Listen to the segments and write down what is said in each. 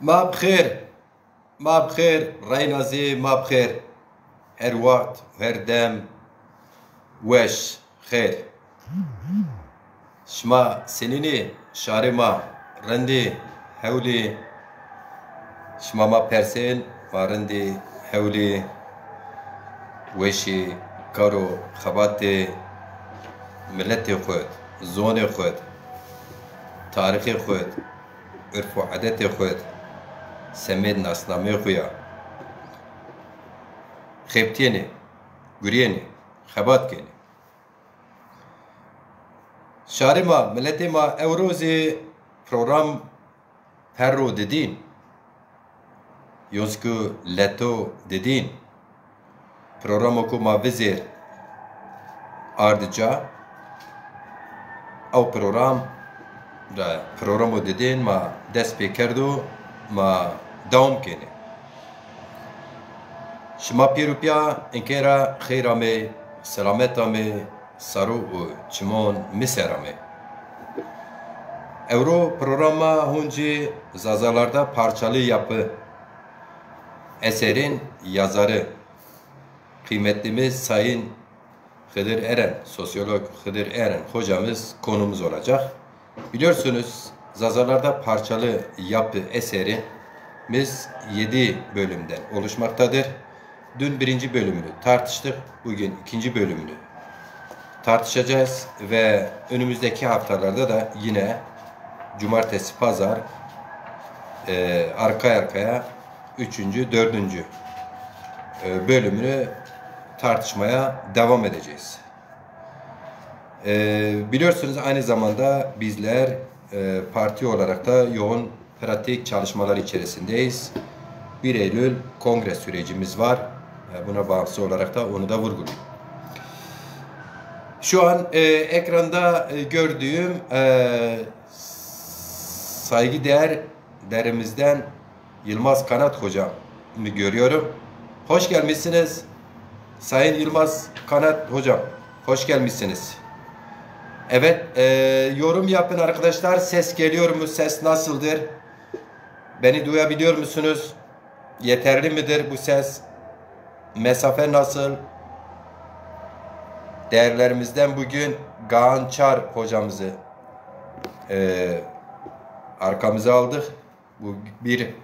ما بخير ما بخير رينازي ما بخير هر وقت هر دم وش خير شما سنيني شاري ما رندي هولي شما ما پرسين ما رندي هولي وشي كارو خباتي ملتي خود زوني خود تاريخي خود عرف و عادتي خود سمید ناسنامه خویا خیبتینه گرینه خبات کنه شاری ما ملت ما اوروزی program پر رو دیدین یونسکو لتو دیدین programu ku ma vizir ardıca او programu دیدین ما دست پی کردو ما دوام کنه شما پیروپیا انکرا خیرامه سلامتامه سارو و چمون میسرامه Euro programa hunci zazalarda parçalı yapı eserin yazarı kıymetlimiz Sayın Hıdır Eren, sosyolog Hıdır Eren hocamız konumuz olacak. Biliyorsunuz zazalarda parçalı yapı eserimiz 7 bölümden oluşmaktadır. Dün birinci bölümünü tartıştık. Bugün ikinci bölümünü tartışacağız ve önümüzdeki haftalarda da yine cumartesi, pazar arka arkaya 3. 4. Bölümünü tartışmaya devam edeceğiz. Biliyorsunuz aynı zamanda bizler parti olarak da yoğun pratik çalışmalar içerisindeyiz. 1 Eylül kongre sürecimiz var. Buna bağımsız olarak da onu da vurgulayayım. Şu an ekranda gördüğüm saygıdeğer derimizden Yılmaz Kanat hocamı görüyorum. Hoş gelmişsiniz. Sayın Yılmaz Kanat hocam, hoş gelmişsiniz. Evet, yorum yapın arkadaşlar. Ses geliyor mu? Ses nasıldır? Beni duyabiliyor musunuz? Yeterli midir bu ses? Mesafe nasıl? Değerlerimizden bugün Gançar hocamızı arkamıza aldık. Bu bir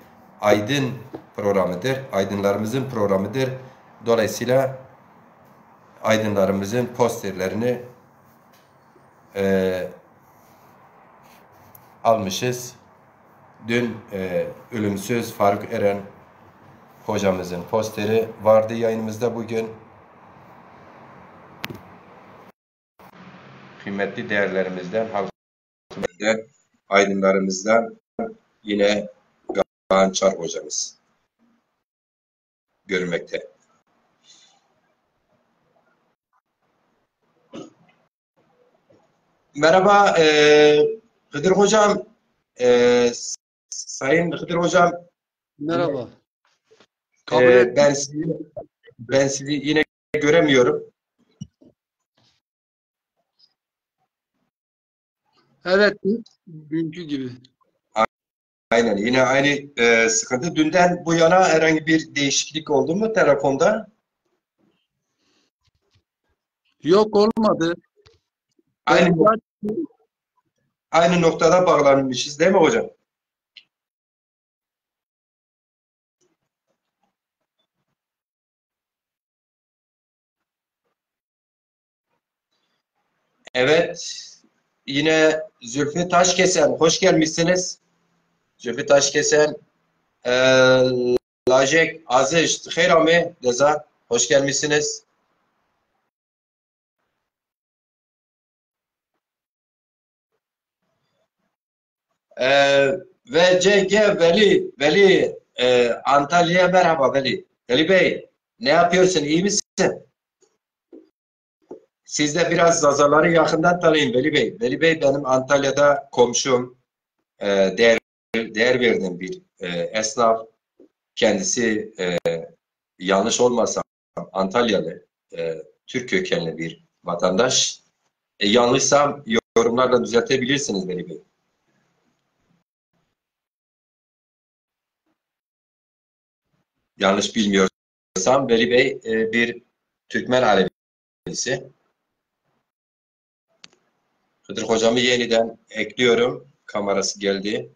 aydın programıdır. Aydınlarımızın programıdır. Dolayısıyla aydınlarımızın posterlerini almışız. Dün ölümsüz Faruk Eren hocamızın posteri vardı yayınımızda bugün. Kıymetli değerlerimizden, halkımızdan, aydınlarımızdan yine Gançar hocamız görünmekte. Merhaba Hıdır hocam, Sayın Hıdır hocam. Merhaba. Ben sizi yine göremiyorum. Evet, dünkü gibi. Aynen, yine aynı sıkıntı. Dünden bu yana herhangi bir değişiklik oldu mu telefonda? Yok, olmadı. Aynı noktada bağlanmışız değil mi hocam? Evet, yine Zülfü Taşkesen, hoş gelmişsiniz. Zülfü Taşkesen, Lajek Aziz Khayrami Deza, hoş gelmişsiniz. Ve C.G. Veli Antalya, merhaba Veli. Veli Bey, ne yapıyorsun, iyi misin? Siz de biraz zazaları yakından tanıyın Veli Bey. Veli Bey benim Antalya'da komşum, değer verdiğim bir esnaf. Kendisi yanlış olmasa Antalyalı, Türk kökenli bir vatandaş. Yanlışsam yorumlarla düzeltebilirsiniz Veli Bey. Yanlış bilmiyorsam Veli Bey bir Türkmen Alevisi. Hıdır hocamı yeniden ekliyorum. Kamerası geldi.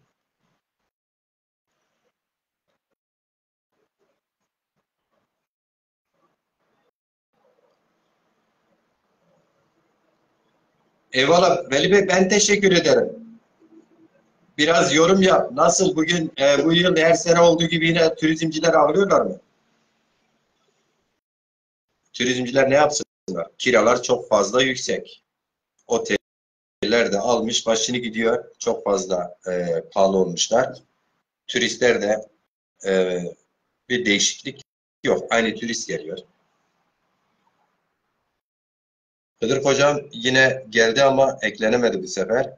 Eyvallah Veli Bey, ben teşekkür ederim. Biraz yorum yap. Nasıl bugün bu yıl her sene olduğu gibi yine turizmciler ağlıyorlar mı? Turizmciler ne yapsınlar? Kiralar çok fazla yüksek. Oteller de almış başını gidiyor. Çok fazla pahalı olmuşlar. Turistler de e, bir değişiklik yok. Aynı turist geliyor. Hıdır hocam yine geldi ama eklenemedi bu sefer.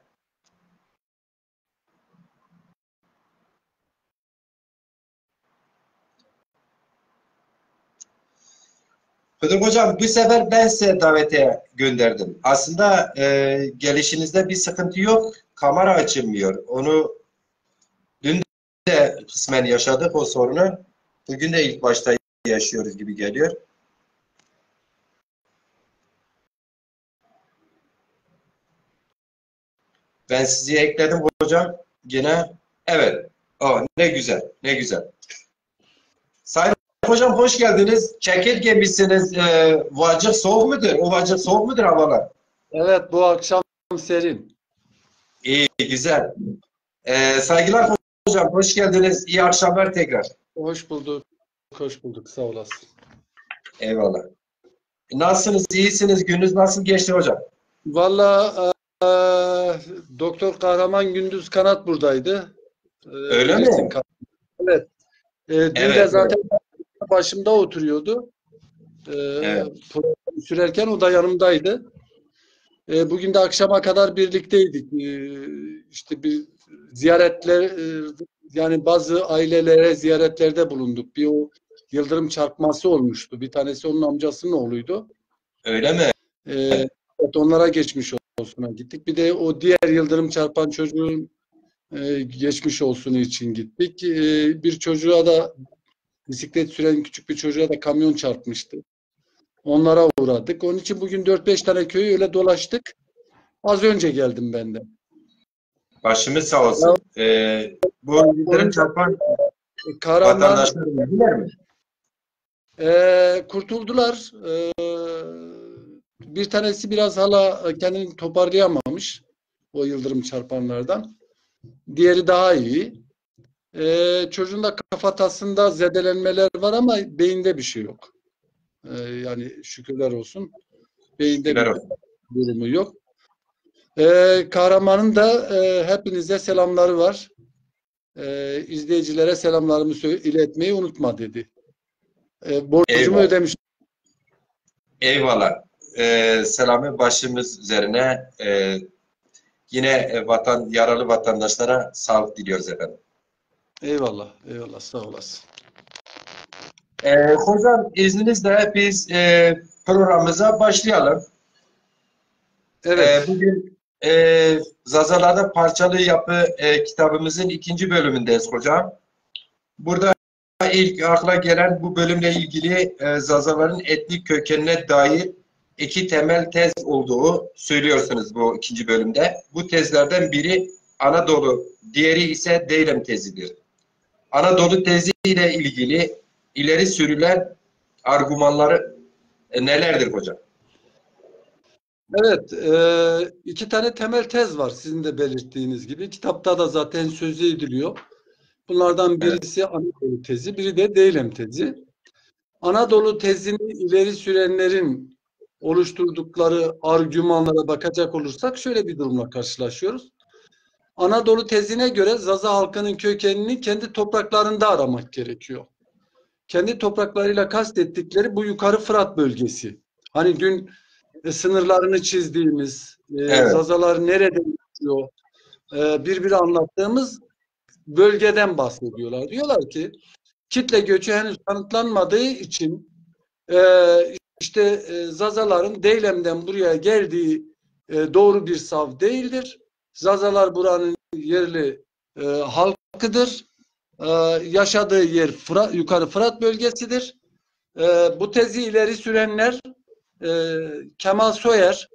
Hıdır hocam bu sefer ben size davete gönderdim. Aslında gelişinizde bir sıkıntı yok. Kamera açılmıyor. Onu dün de kısmen yaşadık o sorunu. Bugün de ilk başta yaşıyoruz gibi geliyor. Ben sizi ekledim hocam. Yine evet. Oh, ne güzel. Ne güzel. Sayın hocam hoş geldiniz. Çekirge misiniz? Vacık soğuk mudur? O vacık soğuk mudur havalar? Evet, bu akşam serin. İyi, güzel. Saygılar hocam. Hoş geldiniz. İyi akşamlar tekrar. Hoş bulduk. Hoş bulduk. Sağ olasın. Eyvallah. Nasılsınız? İyisiniz? Gününüz nasıl geçti hocam? Valla Doktor Kahraman Gündüz Kanat buradaydı. Öyle Bilirsin. mi? Evet. Dün de Evet, evet. zaten başımda oturuyordu. Evet. Programı sürerken o da yanımdaydı. Bugün de akşama kadar birlikteydik. İşte bir ziyaretler, yani bazı ailelere ziyaretlerde bulunduk. Bir o yıldırım çarpması olmuştu. Bir tanesi onun amcasının oğluydu. Öyle mi? Evet, onlara geçmiş olsuna gittik. Bir de o diğer yıldırım çarpan çocuğun geçmiş olsunu için gittik. Bir çocuğa da bisiklet süren küçük bir çocuğa da kamyon çarpmıştı. Onlara uğradık. Onun için bugün 4-5 tane köyü öyle dolaştık. Az önce geldim ben de. Başımız sağ Ya, olsun. Bu yıldırım onun çarpan Karaman vatandaşlar bildiler mi? kurtuldular. Bir tanesi biraz hala kendini toparlayamamış o yıldırım çarpanlardan. Diğeri daha iyi. Çocuğun da kafatasında zedelenmeler var ama beyinde bir şey yok. Yani şükürler olsun. Beyinde Şükürler bir olsun. durumu yok. Kahramanın da hepinize selamları var. İzleyicilere selamlarımı iletmeyi unutma dedi. Borcumu Eyvallah. ödemiş. Eyvallah. Selamı başımız üzerine. Yine yaralı vatandaşlara sağlık diliyoruz efendim. Eyvallah. Eyvallah. Sağ olasın. Hocam izninizle biz programımıza başlayalım. Evet. Bugün Zazalarda Parçalı Yapı kitabımızın 2. bölümündeyiz hocam. Burada ilk akla gelen bu bölümle ilgili Zazaların etnik kökenine dair 2 temel tez olduğu söylüyorsunuz bu 2. bölümde. Bu tezlerden biri Anadolu, diğeri ise Deylem tezidir. Anadolu tezi ile ilgili ileri sürülen argümanları nelerdir hocam? Evet. İki tane temel tez var sizin de belirttiğiniz gibi. Kitapta da zaten sözü ediliyor. Bunlardan Evet. birisi Anadolu tezi, biri de Deylem tezi. Anadolu tezini ileri sürenlerin oluşturdukları argümanlara bakacak olursak şöyle bir durumla karşılaşıyoruz. Anadolu tezine göre Zaza halkının kökenini kendi topraklarında aramak gerekiyor. Kendi topraklarıyla kastettikleri bu yukarı Fırat bölgesi. Hani dün sınırlarını çizdiğimiz, Evet. Zazalar nerede yaşıyor, bir anlattığımız bölgeden bahsediyorlar. Diyorlar ki kitle göçü henüz kanıtlanmadığı için Zazaların Deylem'den buraya geldiği doğru bir sav değildir. Zazalar buranın yerli halkıdır. yaşadığı yer yukarı Fırat bölgesidir. Bu tezi ileri sürenler Kemal Soyer,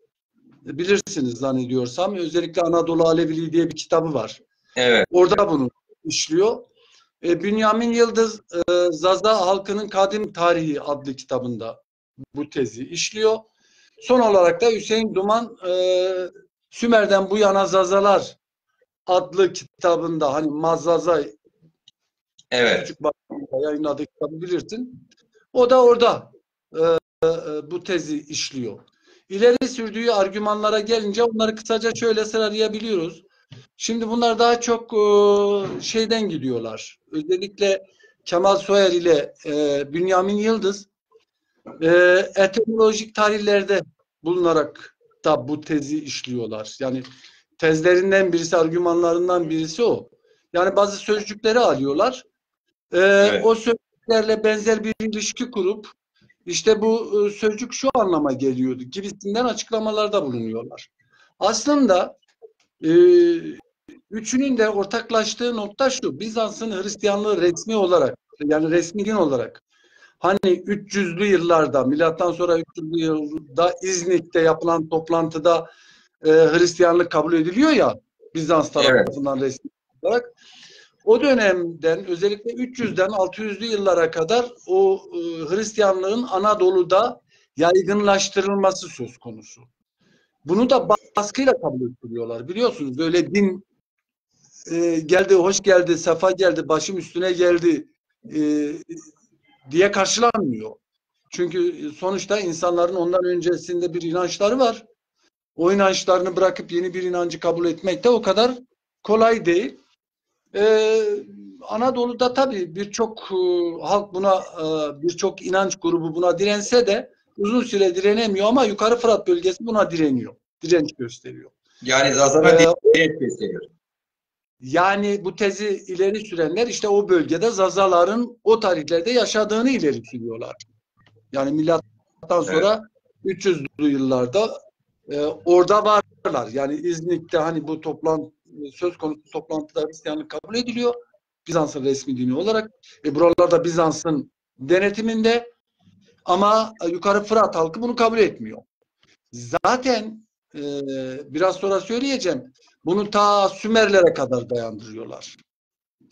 bilirsiniz zannediyorsam, özellikle Anadolu Aleviliği diye bir kitabı var. Evet. Orada bunu işliyor. Bünyamin Yıldız Zaza Halkının Kadim Tarihi adlı kitabında bu tezi işliyor. Son olarak da Hüseyin Duman Sümer'den bu yana Zazalar adlı kitabında, hani Mazzaza, Evet. küçük bakımda yayınladığı kitabı bilirsin. O da orada bu tezi işliyor. İleri sürdüğü argümanlara gelince onları kısaca şöyle sıralayabiliyoruz. Şimdi bunlar daha çok şeyden gidiyorlar. Özellikle Kemal Soyer ile Bünyamin Yıldız etimolojik tarihlerde bulunarak da bu tezi işliyorlar. Yani tezlerinden birisi, argümanlarından birisi o. Yani bazı sözcükleri alıyorlar. Evet. O sözcüklerle benzer bir ilişki kurup işte bu sözcük şu anlama geliyordu gibisinden açıklamalarda bulunuyorlar. Aslında üçünün de ortaklaştığı nokta şu: Bizans'ın Hristiyanlığı resmi olarak, yani resmi din olarak, hani 300'lü yıllarda, milattan sonra 300'lü yılda İznik'te yapılan toplantıda Hristiyanlık kabul ediliyor ya Bizans tarafından resmi olarak. O dönemden özellikle 300'den 600'lü yıllara kadar o Hristiyanlığın Anadolu'da yaygınlaştırılması söz konusu. Bunu da baskıyla kabul ettiriyorlar. Biliyorsunuz böyle din geldi, hoş geldi, sefa geldi, başım üstüne geldi diye karşılanmıyor. Çünkü sonuçta insanların ondan öncesinde bir inançları var. O inançlarını bırakıp yeni bir inancı kabul etmek de o kadar kolay değil. Anadolu'da tabii birçok halk buna, birçok inanç grubu buna dirense de uzun süre direnemiyor ama yukarı Fırat bölgesi buna direniyor. Direnç gösteriyor. Yani Zazalar direnç gösteriyor. Yani bu tezi ileri sürenler işte o bölgede Zazaların o tarihlerde yaşadığını ileri sürüyorlar. Yani milattan sonra 300'lü yıllarda orada varlar. Yani İznik'te hani bu söz konusu toplantıda Hristiyanlık kabul ediliyor. Bizans'ın resmi dini olarak. Buralarda Bizans'ın denetiminde ama yukarı Fırat halkı bunu kabul etmiyor. Zaten biraz sonra söyleyeceğim. Bunu ta Sümerlere kadar dayandırıyorlar.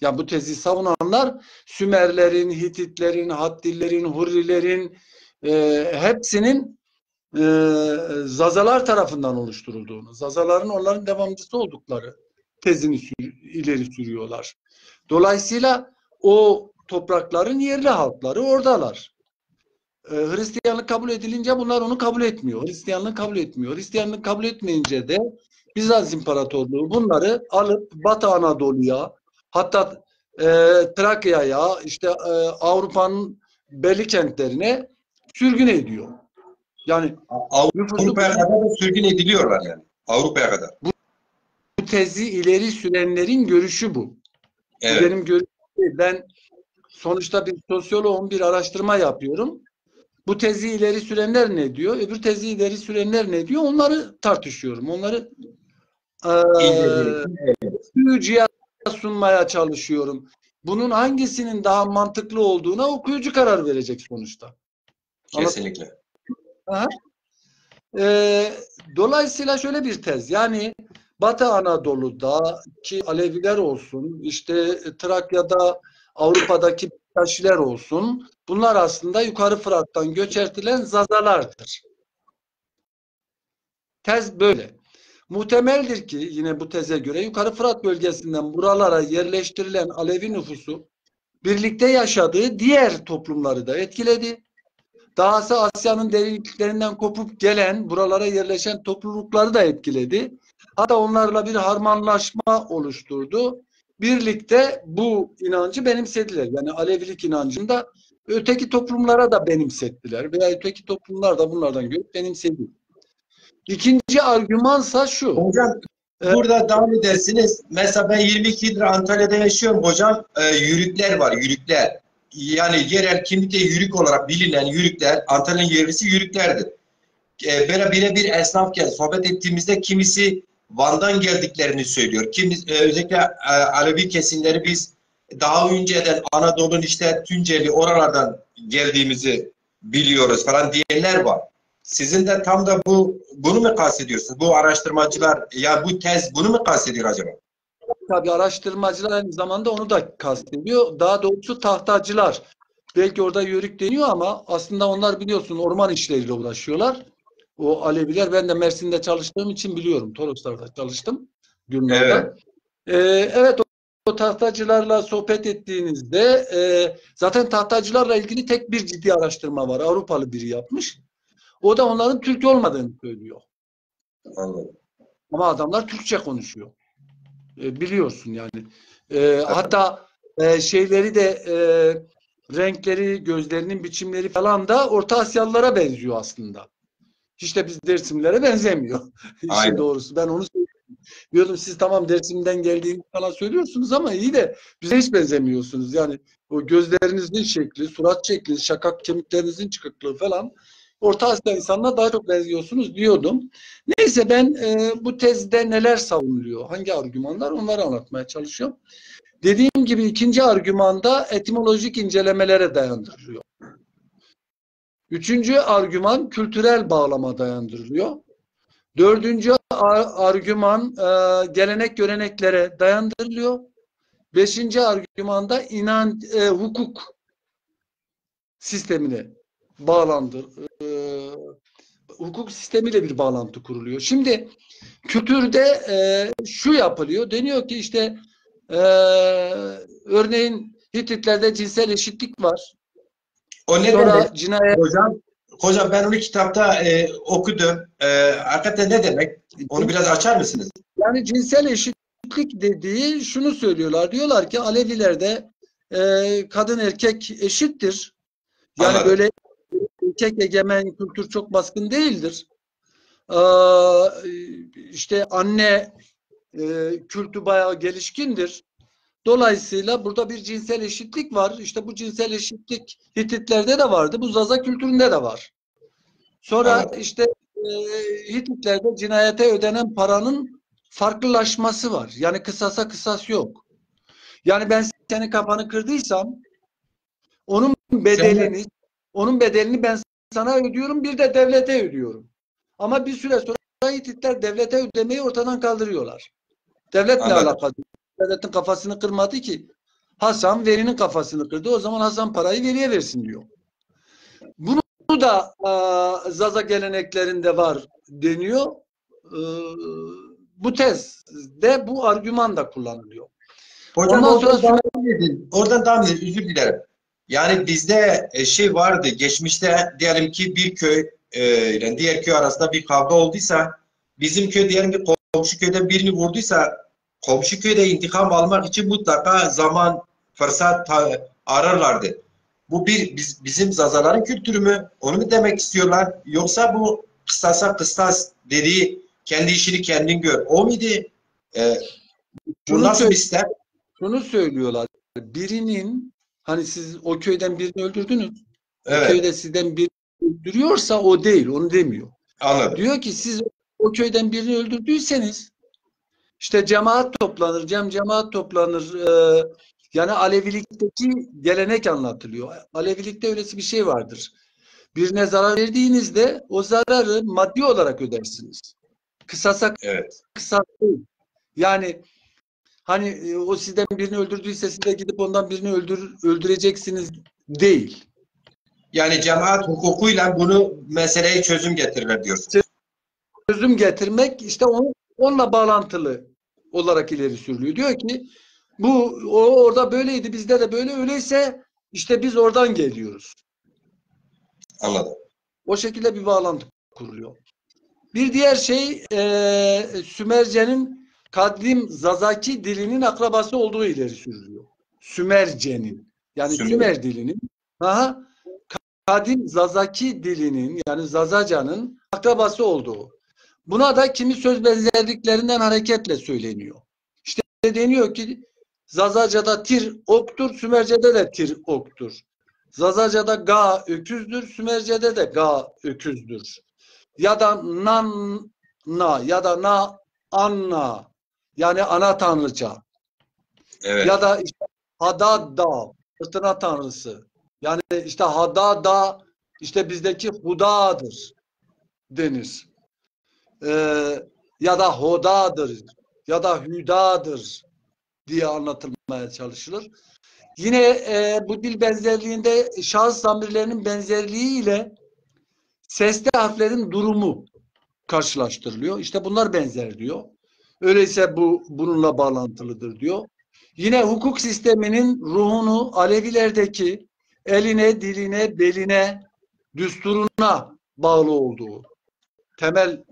Yani bu tezi savunanlar Sümerlerin, Hititlerin, Hattillerin, Hurrilerin hepsinin Zazalar tarafından oluşturulduğunu, Zazaların onların devamcısı oldukları tezini ileri sürüyorlar. Dolayısıyla o toprakların yerli halkları oradalar. Hristiyanlık kabul edilince bunlar onu kabul etmiyor. Hristiyanlık kabul etmiyor. Hristiyanlık kabul etmeyince de Bizans İmparatorluğu bunları alıp Batı Anadolu'ya, hatta Trakya'ya, işte Avrupa'nın belli kentlerine sürgün ediyor. Yani Avrupa'ya kadar da sürgün ediliyorlar yani. Avrupa'ya kadar. Bu tezi ileri sürenlerin görüşü bu. Evet. Bu benim görüşüm değil. Ben sonuçta bir sosyoloğum, bir araştırma yapıyorum. Bu tezi ileri sürenler ne diyor? Öbür tezi ileri sürenler ne diyor? Onları tartışıyorum. Onları okuyucuya sunmaya çalışıyorum. Bunun hangisinin daha mantıklı olduğuna okuyucu karar verecek sonuçta. Kesinlikle. Dolayısıyla şöyle bir tez. Yani Batı Anadolu'daki Aleviler olsun, işte Trakya'da Avrupa'daki Taşiler olsun, bunlar aslında yukarı Fırat'tan göçertilen Zazalardır. Tez böyle. Muhtemeldir ki yine bu teze göre yukarı Fırat bölgesinden buralara yerleştirilen Alevi nüfusu birlikte yaşadığı diğer toplumları da etkiledi. Dahası Asya'nın derinliklerinden kopup gelen, buralara yerleşen toplulukları da etkiledi. Hatta onlarla bir harmanlaşma oluşturdu. Birlikte bu inancı benimsediler. Yani Alevilik inancını da öteki toplumlara da benimsettiler. Veya öteki toplumlar da bunlardan görüp benimsedi. İkinci argümansa şu. Hocam burada devam edersiniz. Mesela ben 22 yıldır Antalya'da yaşıyorum hocam. Yürükler var, yürükler. Yani yerel kimlikte yürük olarak bilinen yürükler, Antalya'nın yerlisi yürüklerdir. Böyle birebir esnafken sohbet ettiğimizde kimisi Van'dan geldiklerini söylüyor. Özellikle Alevi kesimleri biz daha önceden Anadolu'nun işte Tunceli oralardan geldiğimizi biliyoruz falan diyenler var. Sizin de tam da bunu mu kastediyorsunuz? Bu araştırmacılar ya bu tez bunu mu kastediyor acaba? Tabii araştırmacılar aynı zamanda onu da kastediyor. Daha doğrusu tahtacılar. Belki orada yörük deniyor ama aslında onlar biliyorsun orman işleriyle uğraşıyorlar. O Aleviler, ben de Mersin'de çalıştığım için biliyorum. Toroslar'da çalıştım. Evet. Gürnar'da. Evet, o tahtacılarla sohbet ettiğinizde zaten tahtacılarla ilgili tek bir ciddi araştırma var. Avrupalı biri yapmış. O da onların Türk olmadığını söylüyor. Anladım. Ama adamlar Türkçe konuşuyor. Biliyorsun yani. Hatta şeyleri de renkleri, gözlerinin biçimleri falan da Orta Asyalılara benziyor aslında. Hiç de biz Dersimlere benzemiyor. İşin Aynen. doğrusu. Ben onu diyordum, siz tamam Dersim'den geldiğini falan söylüyorsunuz ama iyi de bize hiç benzemiyorsunuz. Yani o gözlerinizin şekli, surat şekli, şakak kemiklerinizin çıkıklığı falan Orta Asya insanına daha çok benziyorsunuz diyordum. Neyse, ben bu tezde neler savunuluyor, hangi argümanlar, onları anlatmaya çalışıyorum. Dediğim gibi ikinci argümanda etimolojik incelemelere dayandırılıyor. Üçüncü argüman kültürel bağlama dayandırılıyor. Dördüncü argüman gelenek göreneklere dayandırılıyor. Beşinci argümanda hukuk sistemine bağlandır. Hukuk sistemiyle bir bağlantı kuruluyor. Şimdi kültürde şu yapılıyor. Deniyor ki işte e, örneğin Hititlerde cinsel eşitlik var. O ne demek Sonra cinayet. hocam ben onu kitapta okudum. Hakikaten ne demek? Onu biraz açar mısınız? Yani cinsel eşitlik dediği şunu söylüyorlar. Diyorlar ki Alevilerde kadın erkek eşittir. Yani Anladım. böyle erkek egemen kültür çok baskın değildir. İşte anne kültü bayağı gelişkindir. Dolayısıyla burada bir cinsel eşitlik var. İşte bu cinsel eşitlik Hititlerde de vardı. Bu Zaza kültüründe de var. Sonra Anladım. işte Hititlerde cinayete ödenen paranın farklılaşması var. Yani kısasa kısas yok. Yani ben senin kafanı kırdıysam onun Sen bedelini onun bedelini ben sana ödüyorum, bir de devlete ödüyorum. Ama bir süre sonra Hititler devlete ödemeyi ortadan kaldırıyorlar. Devlet ne anladım. alakası? Devletin kafasını kırmadı ki. Hasan Veri'nin kafasını kırdı. O zaman Hasan parayı Veri'ye versin diyor. Bunu da Zaza geleneklerinde var deniyor. E, Bu tezde bu argüman da kullanılıyor. Hocam Ondan sonra oradan devam edin. Oradan devam edin. Özür dilerim. Yani bizde şey vardı. Geçmişte diyelim ki bir köy ile diğer köy arasında bir kavga olduysa bizim köy diyelim ki komşu köyden birini vurduysa komşu köyde intikam almak için mutlaka zaman, fırsat ararlardı. Bu bizim Zazaların kültürü mü? Onu mu demek istiyorlar? Yoksa bu kıstasa kıstas dediği kendi işini kendin gör. O muydu? E, bu şunu nasıl söyle bir sistem? şunu söylüyorlar. Birinin, hani siz o köyden birini öldürdünüz. O Evet. köyde sizden birini öldürüyorsa o değil, onu demiyor. Anladım. Diyor ki siz o köyden birini öldürdüyseniz işte cemaat toplanır, cemaat toplanır. Yani Alevilikteki gelenek anlatılıyor. Alevilikte öylesi bir şey vardır. Birine zarar verdiğinizde o zararı maddi olarak ödersiniz. Kısasa Evet. kısas değil. Yani hani o sizden birini öldürdüyse siz de gidip ondan birini öldüreceksiniz değil. Yani cemaat hukukuyla bunu meseleye çözüm getirirler diyorsunuz. Çözüm getirmek işte onunla bağlantılı olarak ileri sürülüyor. Diyor ki orada böyleydi, bizde de böyle, öyleyse işte biz oradan geliyoruz. Anladım. O şekilde bir bağlantı kuruluyor. Bir diğer şey Sümerce'nin kadim Zazaki dilinin akrabası olduğu ileri sürülüyor. Sümerce'nin, yani Sümer. Sümer dilinin kadim Zazaki dilinin, yani Zazaca'nın akrabası olduğu. Buna da kimi söz benzerliklerinden hareketle söyleniyor. İşte deniyor ki Zazaca'da tir oktur, Sümerce'de de tir oktur. Zazaca'da ga öküzdür, Sümerce'de de ga öküzdür. Ya da nan na ya da na anna, yani ana tanrıça. Evet. Ya da işte Hadad Dağı, fırtına tanrısı. Yani işte Hadad Dağı işte bizdeki Huda'dır denir. Ya da Hoda'dır ya da Hüda'dır diye anlatılmaya çalışılır. Yine bu dil benzerliğinde şahıs zamirlerinin benzerliği ile sesli harflerin durumu karşılaştırılıyor. İşte bunlar benzer diyor. Öyleyse bu bununla bağlantılıdır diyor. Yine hukuk sisteminin ruhunu Alevilerdeki eline, diline, beline, düsturuna bağlı olduğu temel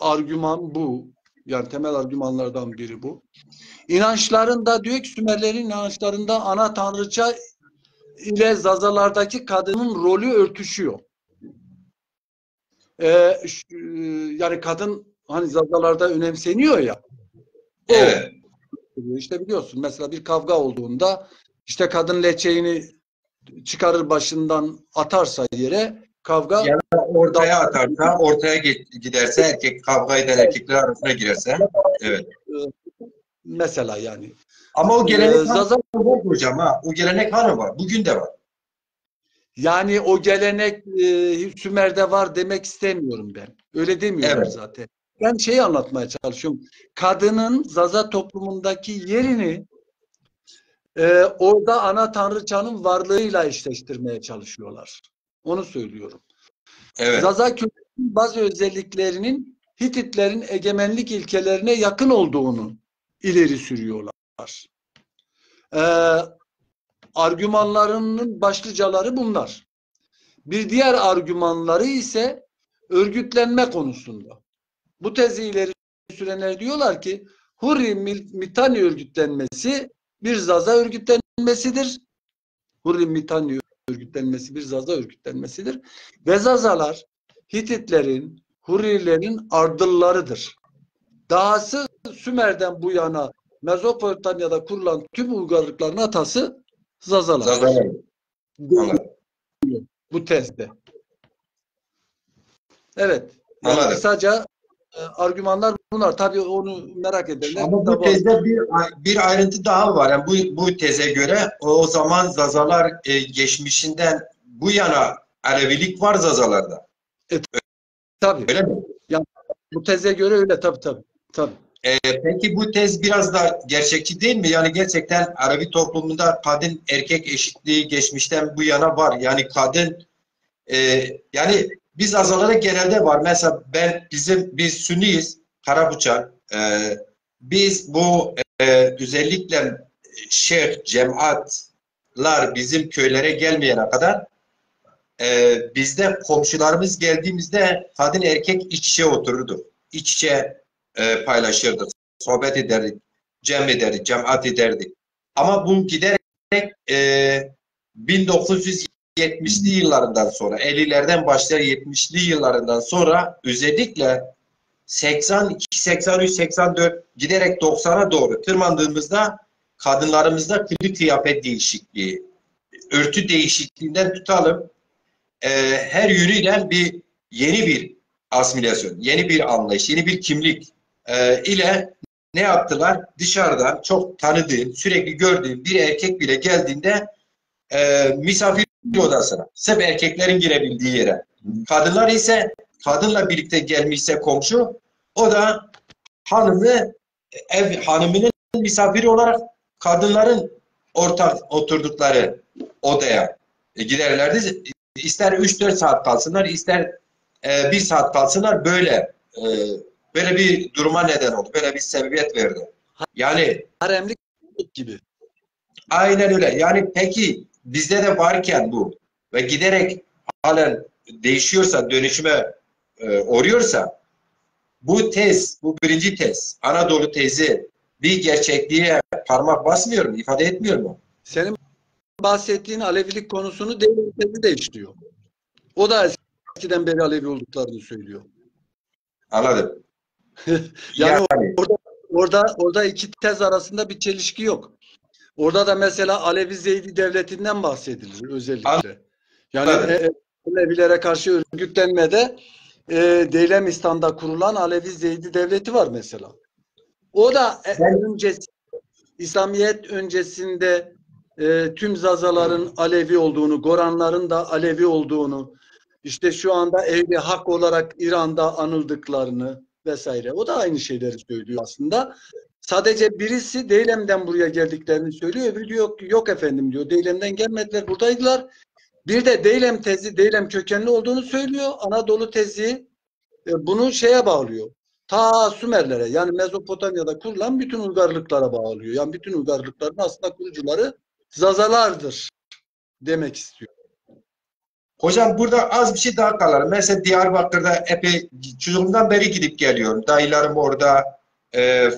argüman bu. Yani temel argümanlardan biri bu. İnançlarında diyor ki Sümerlerin inançlarında ana tanrıça ile Zazalardaki kadının rolü örtüşüyor. Yani kadın hani Zazalarda önemseniyor ya. Evet. İşte biliyorsun mesela bir kavga olduğunda işte kadın leçeğini çıkarır başından atarsa yere kavga Yani ortaya atarsa, ortaya giderse, erkek kavga eden erkekler arasına girerse. Evet. mesela yani. Ama o gelenek Zaza var hocam ha. O gelenek hala var. Bugün de var. yani o gelenek Sümer'de var demek istemiyorum ben. Öyle demiyorlar Evet. zaten. Ben şeyi anlatmaya çalışıyorum. Kadının Zaza toplumundaki yerini orada ana tanrıçanın varlığıyla eşleştirmeye çalışıyorlar. Onu söylüyorum. Evet. Zaza kültürünün bazı özelliklerinin Hititlerin egemenlik ilkelerine yakın olduğunu ileri sürüyorlar. Argümanlarının başlıcaları bunlar. Bir diğer argümanları ise örgütlenme konusunda. Bu tezi ileri sürenler diyorlar ki Hurri Mitani örgütlenmesi bir Zaza örgütlenmesidir. Hurri Mitani örgütlenmesi bir Zaza örgütlenmesidir. Ve Zazalar Hititlerin, Hurrilerin ardıllarıdır. Dahası Sümer'den bu yana Mezopotamya'da kurulan tüm uygarlıkların atası Zazalardır. Zazalar. Anladım. Bu tezde. Evet. Yani Anladım. kısaca argümanlar bunlar. Tabii onu merak edenler Ama bu kitabı alır. tezde bir ayrıntı daha var. Yani bu teze göre o zaman Zazalar geçmişinden bu yana Alevilik var Zazalarda. Tabii. Öyle mi? Yani bu teze göre öyle tabii. Tabii. Peki bu tez biraz da gerçekçi değil mi? Yani gerçekten Alevi toplumunda kadın erkek eşitliği geçmişten bu yana var. Yani kadın yani biz Zazalara genelde var. Mesela biz Sünniyiz. Karabuçak. Biz bu özellikle şeyh, cemaatler bizim köylere gelmeyene kadar bizde komşularımız geldiğimizde kadın erkek iç içe otururdu. İç içe paylaşırdık. Sohbet ederdik. Cem ederdik. Cemaat ederdik. Ama bu giderek 1970'li yıllarından sonra 50'lerden başlayan 70'li yıllarından sonra özellikle 82, 83, 84 giderek 90'a doğru tırmandığımızda kadınlarımızda kılık kıyafet değişikliği, örtü değişikliğinden tutalım her yönüyle yeni bir asimilasyon, yeni bir anlayış, yeni bir kimlik ile ne yaptılar? Dışarıdan çok tanıdığın, sürekli gördüğün bir erkek bile geldiğinde misafir odasına, sırf erkeklerin girebildiği yere. Kadınlar ise kadınla birlikte gelmişse komşu, o da hanımının misafiri olarak kadınların ortak oturdukları odaya giderlerdi. İster 3-4 saat kalsınlar, ister 1 saat kalsınlar böyle bir duruma neden oldu. Böyle bir sebebiyet verdi. Yani Haremlik gibi. aynen öyle. Yani peki bizde de varken bu ve giderek halen değişiyorsa, dönüşüme uğruyorsa bu birinci tez, Anadolu tezi bir gerçekliğe parmak basmıyor mu, ifade etmiyor mu? Senin bahsettiğin Alevilik konusunu devletleri de işliyor. O da eskiden beri Alevi olduklarını söylüyor. Anladım. Yani Yani orada iki tez arasında bir çelişki yok. Orada da mesela Alevi Zeydi Devleti'nden bahsedilir özellikle. Yani anladım. Alevilere karşı örgütlenmede Deylemistan'da kurulan Alevi Zeydi Devleti var mesela. O da Ben, öncesi İslamiyet öncesinde tüm Zazaların Alevi olduğunu, Goranların da Alevi olduğunu, işte şu anda Ehli Hak olarak İran'da anıldıklarını vesaire. O da aynı şeyleri söylüyor aslında. Sadece birisi Deylem'den buraya geldiklerini söylüyor. Öbürü diyor yok efendim diyor. Deylem'den gelmediler, buradaydılar. Bir de Deylem tezi, Deylem kökenli olduğunu söylüyor. Anadolu tezi bunu şeye bağlıyor. Ta Sümerlere, yani Mezopotamya'da kurulan bütün uygarlıklara bağlıyor. Yani bütün uygarlıkların aslında kurucuları Zazalardır demek istiyor. Hocam burada az bir şey daha kalalım. Mesela Diyarbakır'da epey çocukluğumdan beri gidip geliyorum. Dayılarım orada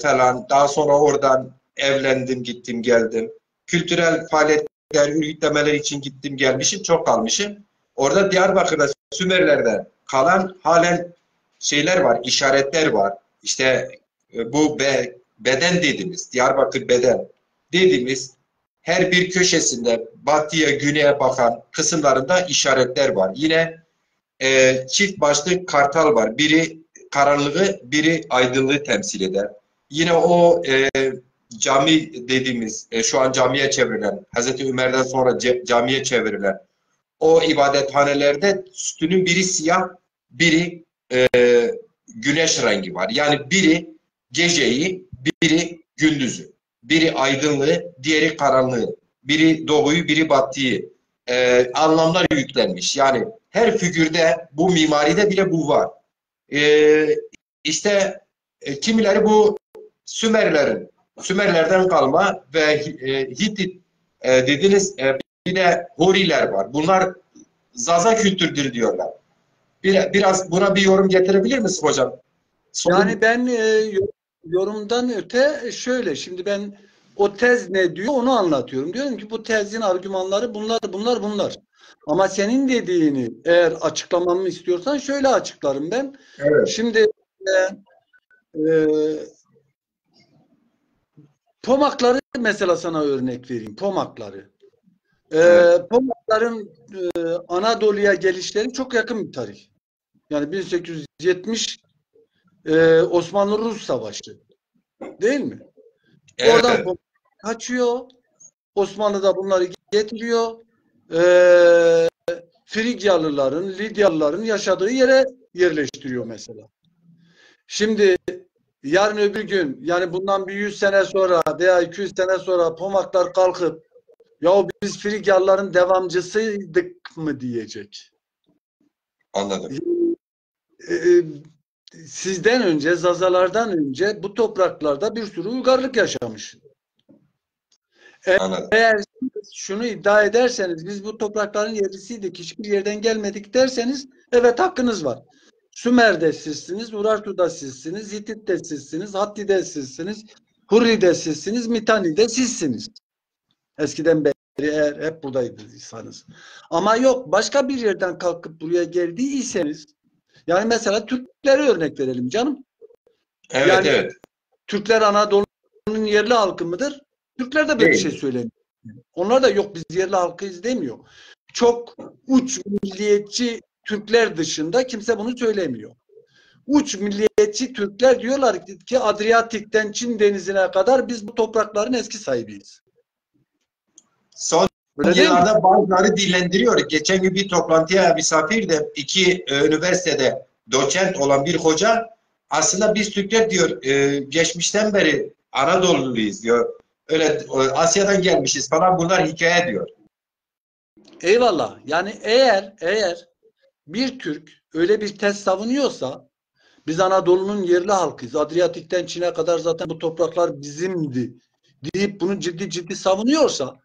falan. Daha sonra oradan evlendim, gittim, geldim. Kültürel faaliyetler, örgütlemeler için gittim, gelmişim, çok kalmışım. Orada Diyarbakır'da Sümerlerden kalan halen şeyler var, işaretler var. İşte bu beden dediğimiz, Diyarbakır beden dediğimiz her bir köşesinde batıya, güneye bakan kısımlarında işaretler var. Yine çift başlı kartal var. Biri karanlığı, biri aydınlığı temsil eder. Yine o cami dediğimiz, şu an camiye çevrilen, Hazreti Ömer'den sonra camiye çevrilen o ibadethanelerde sütunun biri siyah, biri güneş rengi var. Yani biri geceyi, biri gündüzü. Biri aydınlığı, diğeri karanlığı. Biri doğuyu, biri batıyı. Anlamlar yüklenmiş. Yani her figürde, bu mimaride bile bu var. İşte kimileri bu Sümerlerden kalma ve Hitit dediniz, bir de Horiler var. Bunlar Zaza kültürdür diyorlar. Biraz buna bir yorum getirebilir misin hocam? Yani ben yorumdan öte şöyle, şimdi ben o tez ne diyor onu anlatıyorum. Diyorum ki bu tezin argümanları bunlar. Ama senin dediğini eğer açıklamamı istiyorsan şöyle açıklarım ben. Evet. Şimdi e, Pomakları mesela sana örnek vereyim. Pomakları. Evet. Pomakların Anadolu'ya gelişleri çok yakın bir tarih. Yani 1870 Osmanlı-Rus Savaşı. Değil mi? Oradan Evet. kaçıyor. Osmanlı da bunları getiriyor. Frigyalıların, Lidyalıların yaşadığı yere yerleştiriyor mesela. Şimdi yarın öbür gün, yani bundan bir 100 sene sonra veya 200 sene sonra Pomaklar kalkıp ya biz Frigyalıların devamcısıydık mı diyecek. Anladım. Sizden önce, Zazalardan önce bu topraklarda bir sürü uygarlık yaşamış. Anladım. Eğer şunu iddia ederseniz biz bu toprakların yerlisiydik, hiçbir yerden gelmedik derseniz evet hakkınız var. Sümer'de sizsiniz, Urartu'da sizsiniz, Hitit'te sizsiniz, Hatti'de sizsiniz, Hurri'de sizsiniz, Mitanni'de sizsiniz. Eskiden beri eğer hep buradaydıysanız. Ama yok, başka bir yerden kalkıp buraya geldiyseniz, yani mesela Türkleri örnek verelim canım. Evet, Yani evet. Türkler Anadolu'nun yerli halkı mıdır? Türkler de böyle bir şey Değil. söylemiyor. Onlar da yok biz yerli halkıyız demiyor. Çok uç milliyetçi Türkler dışında kimse bunu söylemiyor. Uç milliyetçi Türkler diyorlar ki Adriyatik'ten Çin denizine kadar biz bu toprakların eski sahibiyiz. Son Öyle değil mi? yıllarda bazıları dillendiriyor. Geçen gün bir toplantıya misafirdim. İki üniversitede doçent olan bir hoca, aslında biz Türkler diyor geçmişten beri Anadolu'luyuz diyor. Öyle Asya'dan gelmişiz falan, bunlar hikaye diyor. Eyvallah. Yani eğer bir Türk öyle bir tez savunuyorsa biz Anadolu'nun yerli halkıyız. Adriyatik'ten Çin'e kadar zaten bu topraklar bizimdi deyip bunu ciddi ciddi savunuyorsa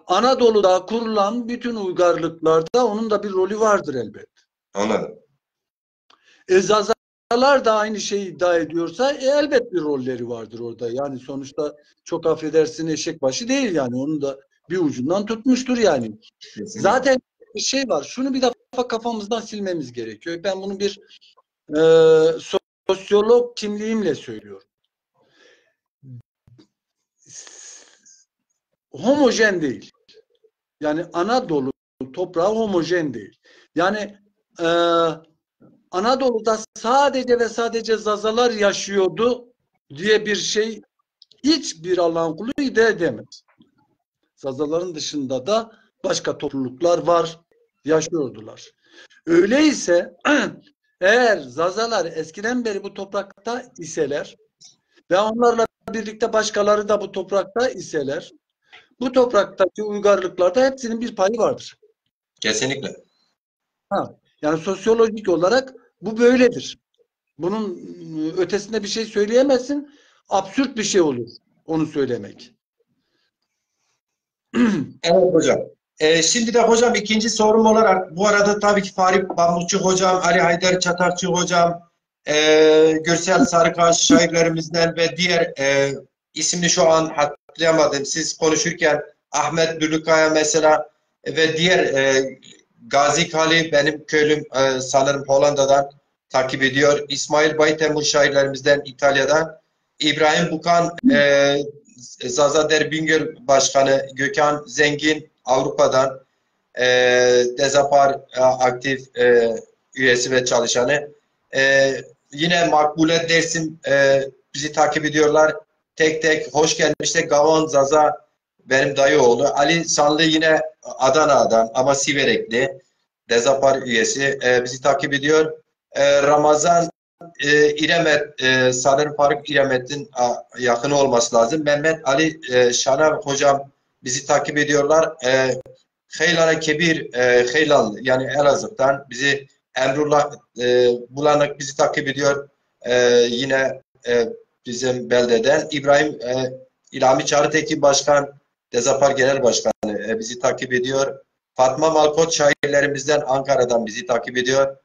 Anadolu'da kurulan bütün uygarlıklarda onun da bir rolü vardır elbet. Anladım. Zazalar da aynı şeyi iddia ediyorsa elbet bir rolleri vardır orada. Yani sonuçta çok affedersin eşek başı değil yani. Onun da bir ucundan tutmuştur yani. Kesinlikle. Zaten bir şey var. Şunu bir defa kafamızdan silmemiz gerekiyor. Ben bunu bir e, sosyolog kimliğimle söylüyorum. Homojen değil. Yani Anadolu toprağı homojen değil. Yani Anadolu'da sadece ve sadece Zazalar yaşıyordu diye bir şey hiçbir Allah'ın kulu iddia edemez. Zazaların dışında da başka topluluklar var, yaşıyordular. Öyleyse eğer Zazalar eskiden beri bu toprakta iseler ve onlarla birlikte başkaları da bu toprakta iseler, bu topraktaki uygarlıklarda hepsinin bir payı vardır. Kesinlikle. Yani sosyolojik olarak bu böyledir. Bunun ötesinde bir şey söyleyemezsin. Absürt bir şey olur onu söylemek. Evet hocam. Şimdi de hocam ikinci sorum olarak bu arada tabii ki Fahri Pamukçu hocam, Ali Haydar Çatakçı hocam, Gürsel Sarıkaş şairlerimizden ve diğer ismini şu an hatırlayamadım. Siz konuşurken Ahmet Bülükaya mesela ve diğer Gazi Kali benim köylüm sanırım Hollanda'dan takip ediyor. İsmail Baytemur şairlerimizden İtalya'dan. İbrahim Bukan Zaza Derbingöl Başkanı Gökhan Zengin Avrupa'dan Dezapar aktif üyesi ve çalışanı. Yine Makbule Dersim bizi takip ediyorlar. Tek tek hoş gelmişler. Gavan Zaza benim dayı oğlu. Ali Sanlı yine Adana'dan ama Siverekli. Dezapar üyesi bizi takip ediyor. Ramazan İremet, sanırım Faruk İremet'in yakını olması lazım. Mehmet Ali Şanar hocam bizi takip ediyorlar. Heylana Kebir Heylan yani Elazığ'dan bizi Emrullah Bulanık bizi takip ediyor. Yine bizim beldeden. İbrahim İlhami Çağrıtekin Başkan, Dezapar Genel Başkanı bizi takip ediyor. Fatma Malkoç şairlerimizden Ankara'dan bizi takip ediyor.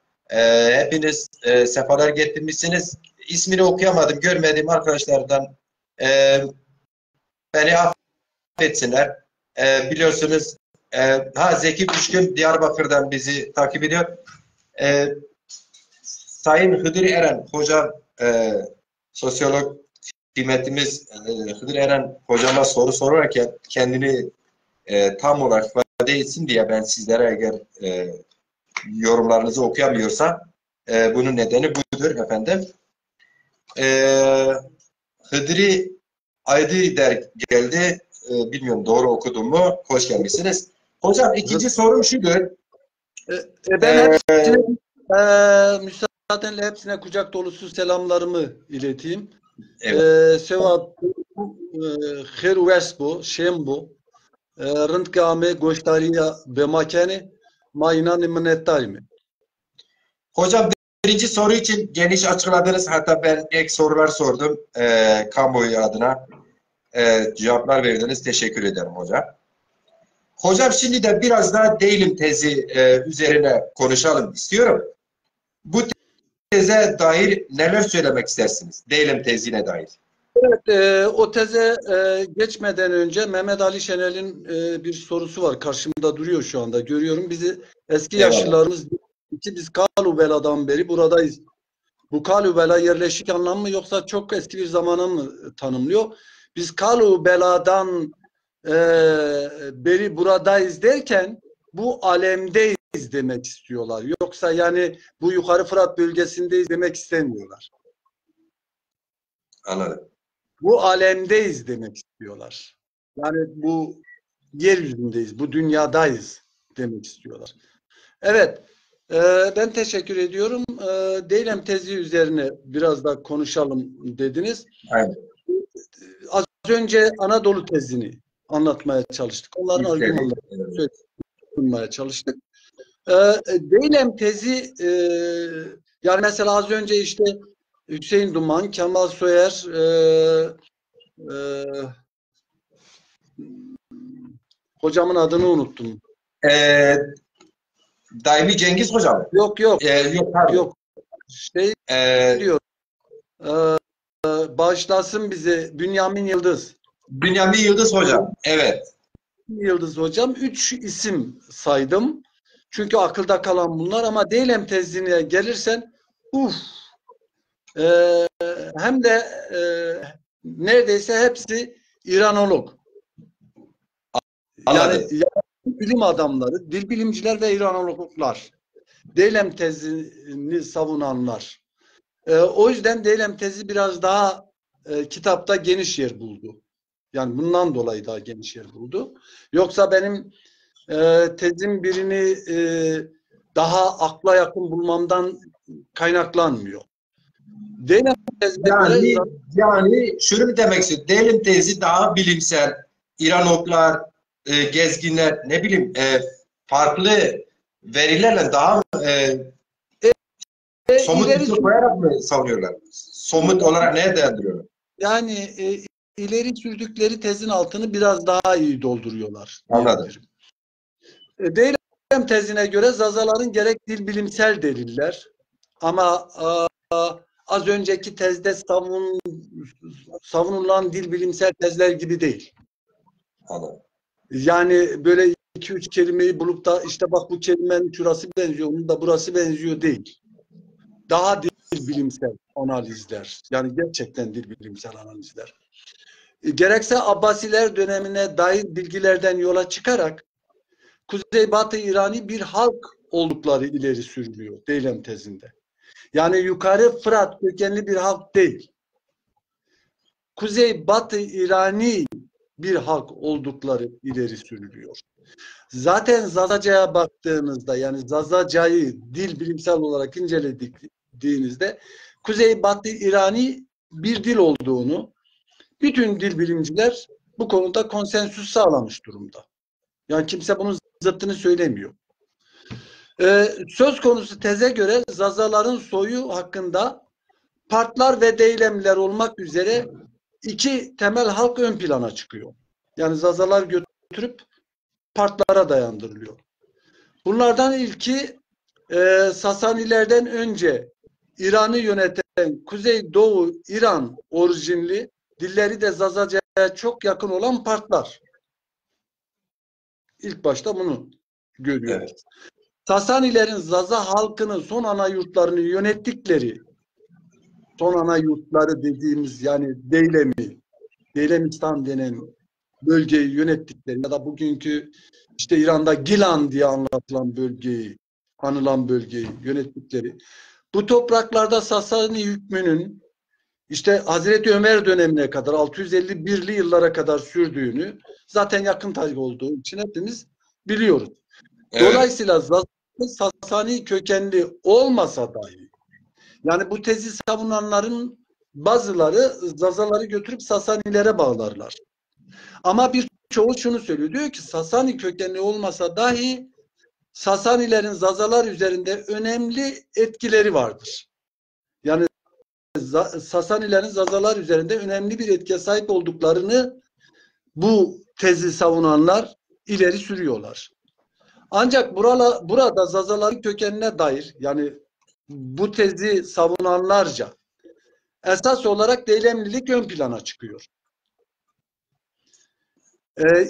Hepiniz sefalar getirmişsiniz. İsmini okuyamadım, görmediğim arkadaşlardan beni affetsinler. Biliyorsunuz Zeki Düşkün Diyarbakır'dan bizi takip ediyor. Sayın Hıdır Eren hocam, sosyolog kıymetimiz Hıdır Eren hocama soru sorarken kendini tam olarak ifade etsin diye ben sizlere eğer yorumlarınızı okuyamıyorsam bunun nedeni budur efendim. Hıdri Aydı der geldi. Bilmiyorum doğru okudum mu? Hoş gelmişsiniz. Hocam ikinci sorum şudur. Ben hepsine, müsaadenle hepsine kucak dolusu selamlarımı ileteyim. Evet. Sevap Khair Vesbo, Şembo, Rıntgame Goştariya Bemakeni, Maynan Minnettarım. Hocam birinci soru için geniş açıkladınız. Hatta ben ek sorular sordum kamuoyu adına. Cevaplar verdiniz. Teşekkür ederim hocam. Hocam şimdi de biraz daha değilim tezi üzerine konuşalım istiyorum. Bu teze dair neler söylemek istersiniz? Değilim tezine dair. Evet, o teze geçmeden önce Mehmet Ali Şenel'in bir sorusu var. Karşımda duruyor şu anda. Görüyorum. Bizi eski yaşlılarımız ki biz Kalubela'dan beri buradayız. Bu Kalubela yerleşik anlam mı yoksa çok eski bir zamana mı tanımlıyor? Biz Kalubela'dan beri buradayız derken bu alemdeyiz demek istiyorlar. Yoksa yani bu yukarı Fırat bölgesindeyiz demek istemiyorlar. Anladım. Bu alemdeyiz demek istiyorlar. Yani bu yeryüzündeyiz, bu dünyadayız demek istiyorlar. Evet, ben teşekkür ediyorum. Deylem tezi üzerine biraz da konuşalım dediniz. Aynen. Az önce Anadolu tezini anlatmaya çalıştık. Onların argümanlarını sunmaya çalıştık. Deylem tezi yani mesela az önce işte Hüseyin Duman, Kemal Soyer, hocamın adını unuttum. Daimi Cengiz hocam. Yok. Yok. Diyor. Bağışlasın bizi Bünyamin Yıldız. Bünyamin Yıldız hocam. Evet. Yıldız hocam. 3 isim saydım. Çünkü akılda kalan bunlar ama Deylem tezine gelirsen hem de neredeyse hepsi İranolog. Yani bilim adamları, dil bilimciler ve İranologlar. Deylem tezini savunanlar. O yüzden Deylem tezi biraz daha kitapta geniş yer buldu. Yani bundan dolayı daha geniş yer buldu. Yoksa benim tezim birini daha akla yakın bulmamdan kaynaklanmıyor. Deylem tezine göre Yani şunu mu demek istiyorum? Diyelim tezi daha bilimsel, İranoklar, gezginler, ne bileyim, farklı verilerle daha somut bir ileri şey koyarak mı savunuyorlar? Somut olarak neye dayandırıyorlar? yani ileri sürdükleri tezin altını biraz daha iyi dolduruyorlar Anladım. diyebilirim. Deylem tezine göre Zazaların gerek dil bilimsel deliller ama az önceki tezde savunulan dil bilimsel tezler gibi değil. Anladım. Yani böyle 2-3 kelimeyi bulup da işte bak bu kelimenin şurası benziyor, onun da burası benziyor değil. Daha dil bilimsel analizler. Yani gerçekten dil bilimsel analizler. Gerekse Abbasiler dönemine dair bilgilerden yola çıkarak Kuzeybatı İrani bir halk oldukları ileri sürülüyor Deylem tezinde. Yani yukarı Fırat kökenli bir halk değil. Kuzeybatı İrani bir halk oldukları ileri sürülüyor. Zaten Zazaca'ya baktığınızda yani Zazaca'yı dil bilimsel olarak incelediğinizde Kuzeybatı İrani bir dil olduğunu bütün dil bilimciler bu konuda konsensüs sağlamış durumda. Yani kimse bunun zıttını söylemiyor. Söz konusu teze göre Zazaların soyu hakkında Partlar ve Deylemliler olmak üzere iki temel halk ön plana çıkıyor. Yani Zazalar götürüp Partlara dayandırılıyor. Bunlardan ilki Sasanilerden önce İran'ı yöneten Kuzeydoğu İran orijinli, dilleri de Zazaca'ya çok yakın olan Partlar. İlk başta bunu görüyoruz. Evet. Sasanilerin Zaza halkının son ana yurtlarını yönettikleri, son ana yurtları dediğimiz yani Deylemistan denen bölgeyi yönettikleri ya da bugünkü işte İran'da Gilan diye anlatılan bölgeyi, anılan bölgeyi yönettikleri bu topraklarda Sasani hükmünün işte Hazreti Ömer dönemine kadar 651'li yıllara kadar sürdüğünü zaten yakın tarih olduğu için hepimiz biliyoruz. Evet. Dolayısıyla Sasani kökenli olmasa dahi yani bu tezi savunanların bazıları Zazaları götürüp Sasanilere bağlarlar. Ama birçoğu şunu söylüyor. Diyor ki Sasani kökenli olmasa dahi Sasanilerin Zazalar üzerinde önemli etkileri vardır. Yani Sasanilerin Zazalar üzerinde önemli bir etkiye sahip olduklarını bu tezi savunanlar ileri sürüyorlar. Ancak burada Zazaların kökenine dair yani bu tezi savunanlarca esas olarak Deylemlilik ön plana çıkıyor.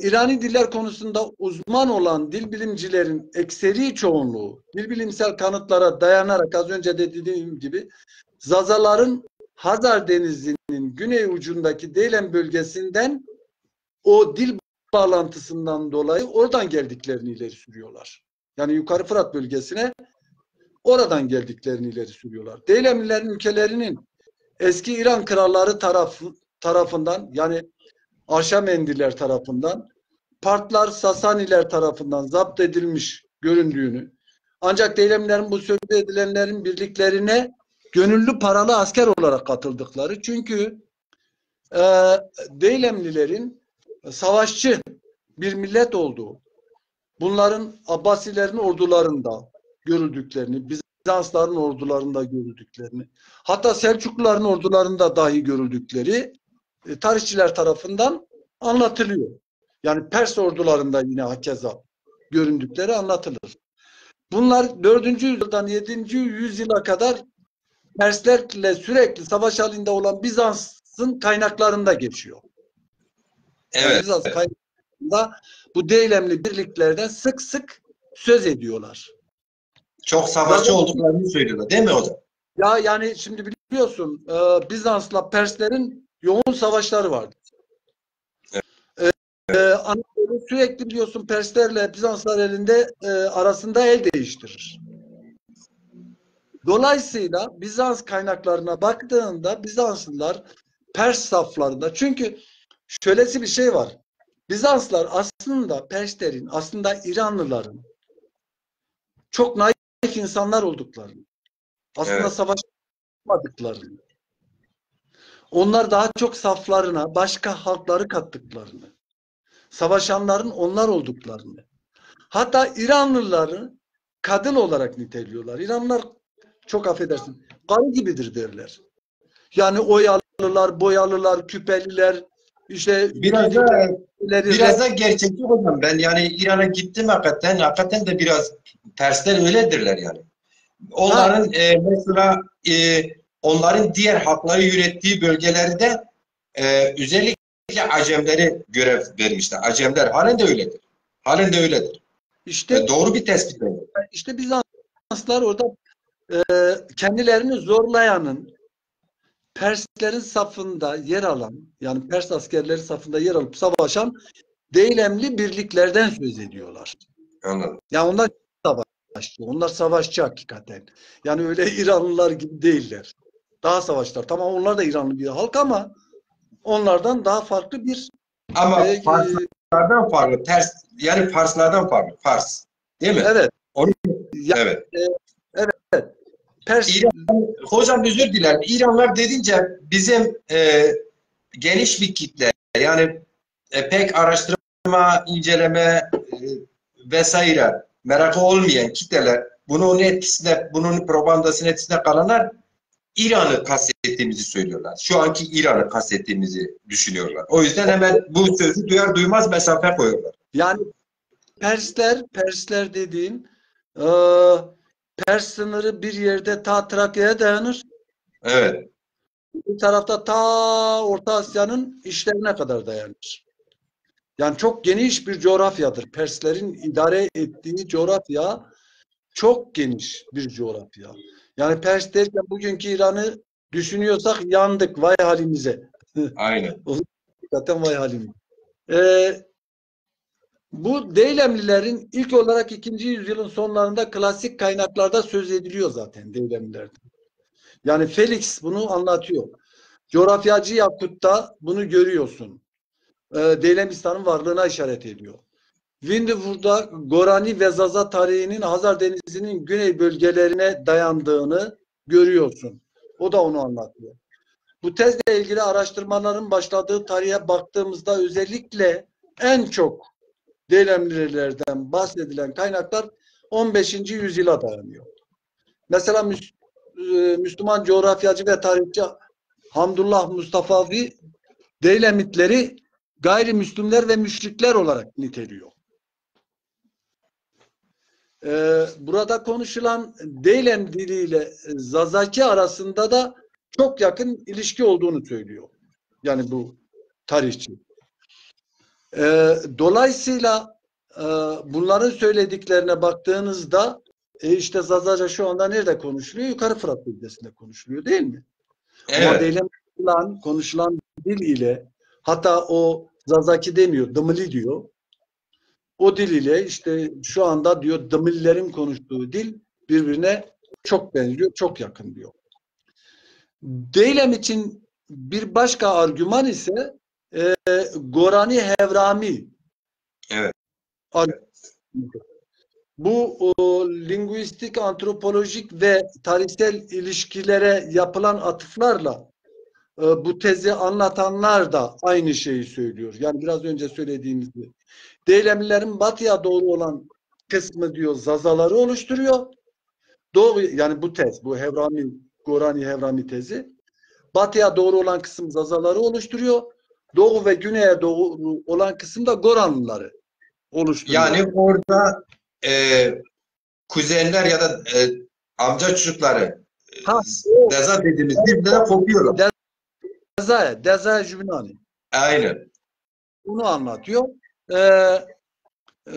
İrani diller konusunda uzman olan dil bilimcilerin ekseri çoğunluğu dil bilimsel kanıtlara dayanarak az önce de dediğim gibi Zazaların Hazar Denizi'nin güney ucundaki Deylem bölgesinden o dil bağlantısından dolayı oradan geldiklerini ileri sürüyorlar. Yani yukarı Fırat bölgesine oradan geldiklerini ileri sürüyorlar. Deylemlilerin ülkelerinin eski İran kralları tarafından yani Aşamendiler tarafından Partlar Sasaniler tarafından zapt edilmiş göründüğünü ancak Deylemlilerin bu sözde edilenlerin birliklerine gönüllü paralı asker olarak katıldıkları çünkü Deylemlilerin savaşçı bir millet olduğu bunların Abbasilerin ordularında görüldüklerini, Bizansların ordularında görüldüklerini, hatta Selçukluların ordularında dahi görüldükleri tarihçiler tarafından anlatılıyor. Yani Pers ordularında yine hakeza göründükleri anlatılır. Bunlar 4. yüzyıldan 7. yüzyıla kadar Perslerle sürekli savaş halinde olan Bizans'ın kaynaklarında geçiyor. Yani Evet. Bizans kaynaklarında bu Deylemli birliklerden sık sık söz ediyorlar. Çok savaşçı olduklarını söylüyorlar. Değil mi hocam? Ya yani şimdi biliyorsun Bizans'la Perslerin yoğun savaşları vardı. Anadolu sürekli biliyorsun Perslerle Bizanslar elinde arasında el değiştirir. Dolayısıyla Bizans kaynaklarına baktığında Bizanslılar Pers saflarında. Çünkü şöylesi bir şey var. Bizanslar aslında Perslerin, aslında İranlıların çok naif insanlar olduklarını, aslında Evet. savaşmadıklarını, onlar daha çok saflarına başka halkları kattıklarını, savaşanların onlar olduklarını, hatta İranlıları kadın olarak niteliyorlar. İranlılar çok affedersin, karı gibidir derler. Yani oyalılar, boyalılar, küpeliler, işte Biraz da giydikleri biraz da gerçekçi hocam. Ben yani İran'a gittim hakikaten. Hakikaten de biraz Persler öyledirler yani. ha Onların mesela onların diğer halkları yönettiği bölgelerde özellikle Acemleri görev vermişler. Acemler halen de öyledir. Halen de öyledir. işte Doğru bir tespit. işte Bizanslar orada kendilerini zorlayanın Perslerin safında yer alan, yani Pers askerleri safında yer alıp savaşan Deylemli birliklerden söz ediyorlar. Anladım. Yani onlar savaşçı. Onlar savaşçı hakikaten. Yani öyle İranlılar gibi değiller. Daha savaşlar. Tamam, onlar da İranlı bir halk ama onlardan daha farklı bir Ama Farslardan farklı. Ters yani Farslardan farklı. Fars. Değil mi? evet. Onu, Ya, evet. evet. Pers Hocam özür dilerim. İranlar dedince bizim geniş bir kitle. Yani pek araştırma, inceleme vesaire merakı olmayan kitleler bunun etkisinde, bunun propagandasının etkisinde kalanlar İran'ı kastettiğimizi söylüyorlar. Şu anki İran'ı kastettiğimizi düşünüyorlar. O yüzden hemen bu sözü duyar duymaz mesafe koyuyorlar. yani Persler dediğin Pers sınırı bir yerde ta Trakya'ya dayanır. Evet. Bir tarafta ta Orta Asya'nın işlerine kadar dayanır. Yani çok geniş bir coğrafyadır. Perslerin idare ettiği coğrafya çok geniş bir coğrafya. Yani Pers derken bugünkü İran'ı düşünüyorsak yandık. Vay halimize. Aynen. Hakikaten vay halimize. Ee, Bu Deylemlilerin ilk olarak 2. yüzyılın sonlarında klasik kaynaklarda söz ediliyor zaten Deylemlilerden. Yani Felix bunu anlatıyor. Coğrafyacı Yakut'ta bunu görüyorsun. Deylemistan'ın varlığına işaret ediyor. Windward'da Gorani ve Zaza tarihinin Hazar Denizi'nin güney bölgelerine dayandığını görüyorsun. O da onu anlatıyor. Bu tezle ilgili araştırmaların başladığı tarihe baktığımızda özellikle en çok Deylemlilerden bahsedilen kaynaklar 15. yüzyıla dayanıyor. Mesela Müslüman coğrafyacı ve tarihçi Hamdullah Mustafavi Deylemitleri gayrimüslimler ve müşrikler olarak niteliyor. Burada konuşulan Deylem diliyle Zazaki arasında da çok yakın ilişki olduğunu söylüyor. Yani bu tarihçi. Dolayısıyla bunların söylediklerine baktığınızda işte Zazaca şu anda nerede konuşuluyor? Yukarı Fırat bölgesinde konuşuluyor değil mi? Ama Evet. Deylem konuşulan dil ile, hatta o Zazaki demiyor, Dımili diyor. O dil ile işte şu anda diyor Dımililerin konuştuğu dil birbirine çok benziyor, çok yakın diyor. Deylem için bir başka argüman ise Gorani Hevrami. Evet. Bu linguistik, antropolojik ve tarihsel ilişkilere yapılan atıflarla bu tezi anlatanlar da aynı şeyi söylüyor. Yani biraz önce söylediğimiz gibi. Deylemlilerin batıya doğru olan kısmı diyor Zazaları oluşturuyor. Doğu, yani bu tez, bu Hevrami, Gorani Hevrami tezi. Batıya doğru olan kısım Zazaları oluşturuyor. Doğu ve güneye doğru olan kısım da Goranlıları oluşturuyor. Yani orada kuzenler ya da amca çocukları Ha, Deza dediğimiz birbirine kopuyorlar. Deza Jübnani. Aynen. Bunu anlatıyor.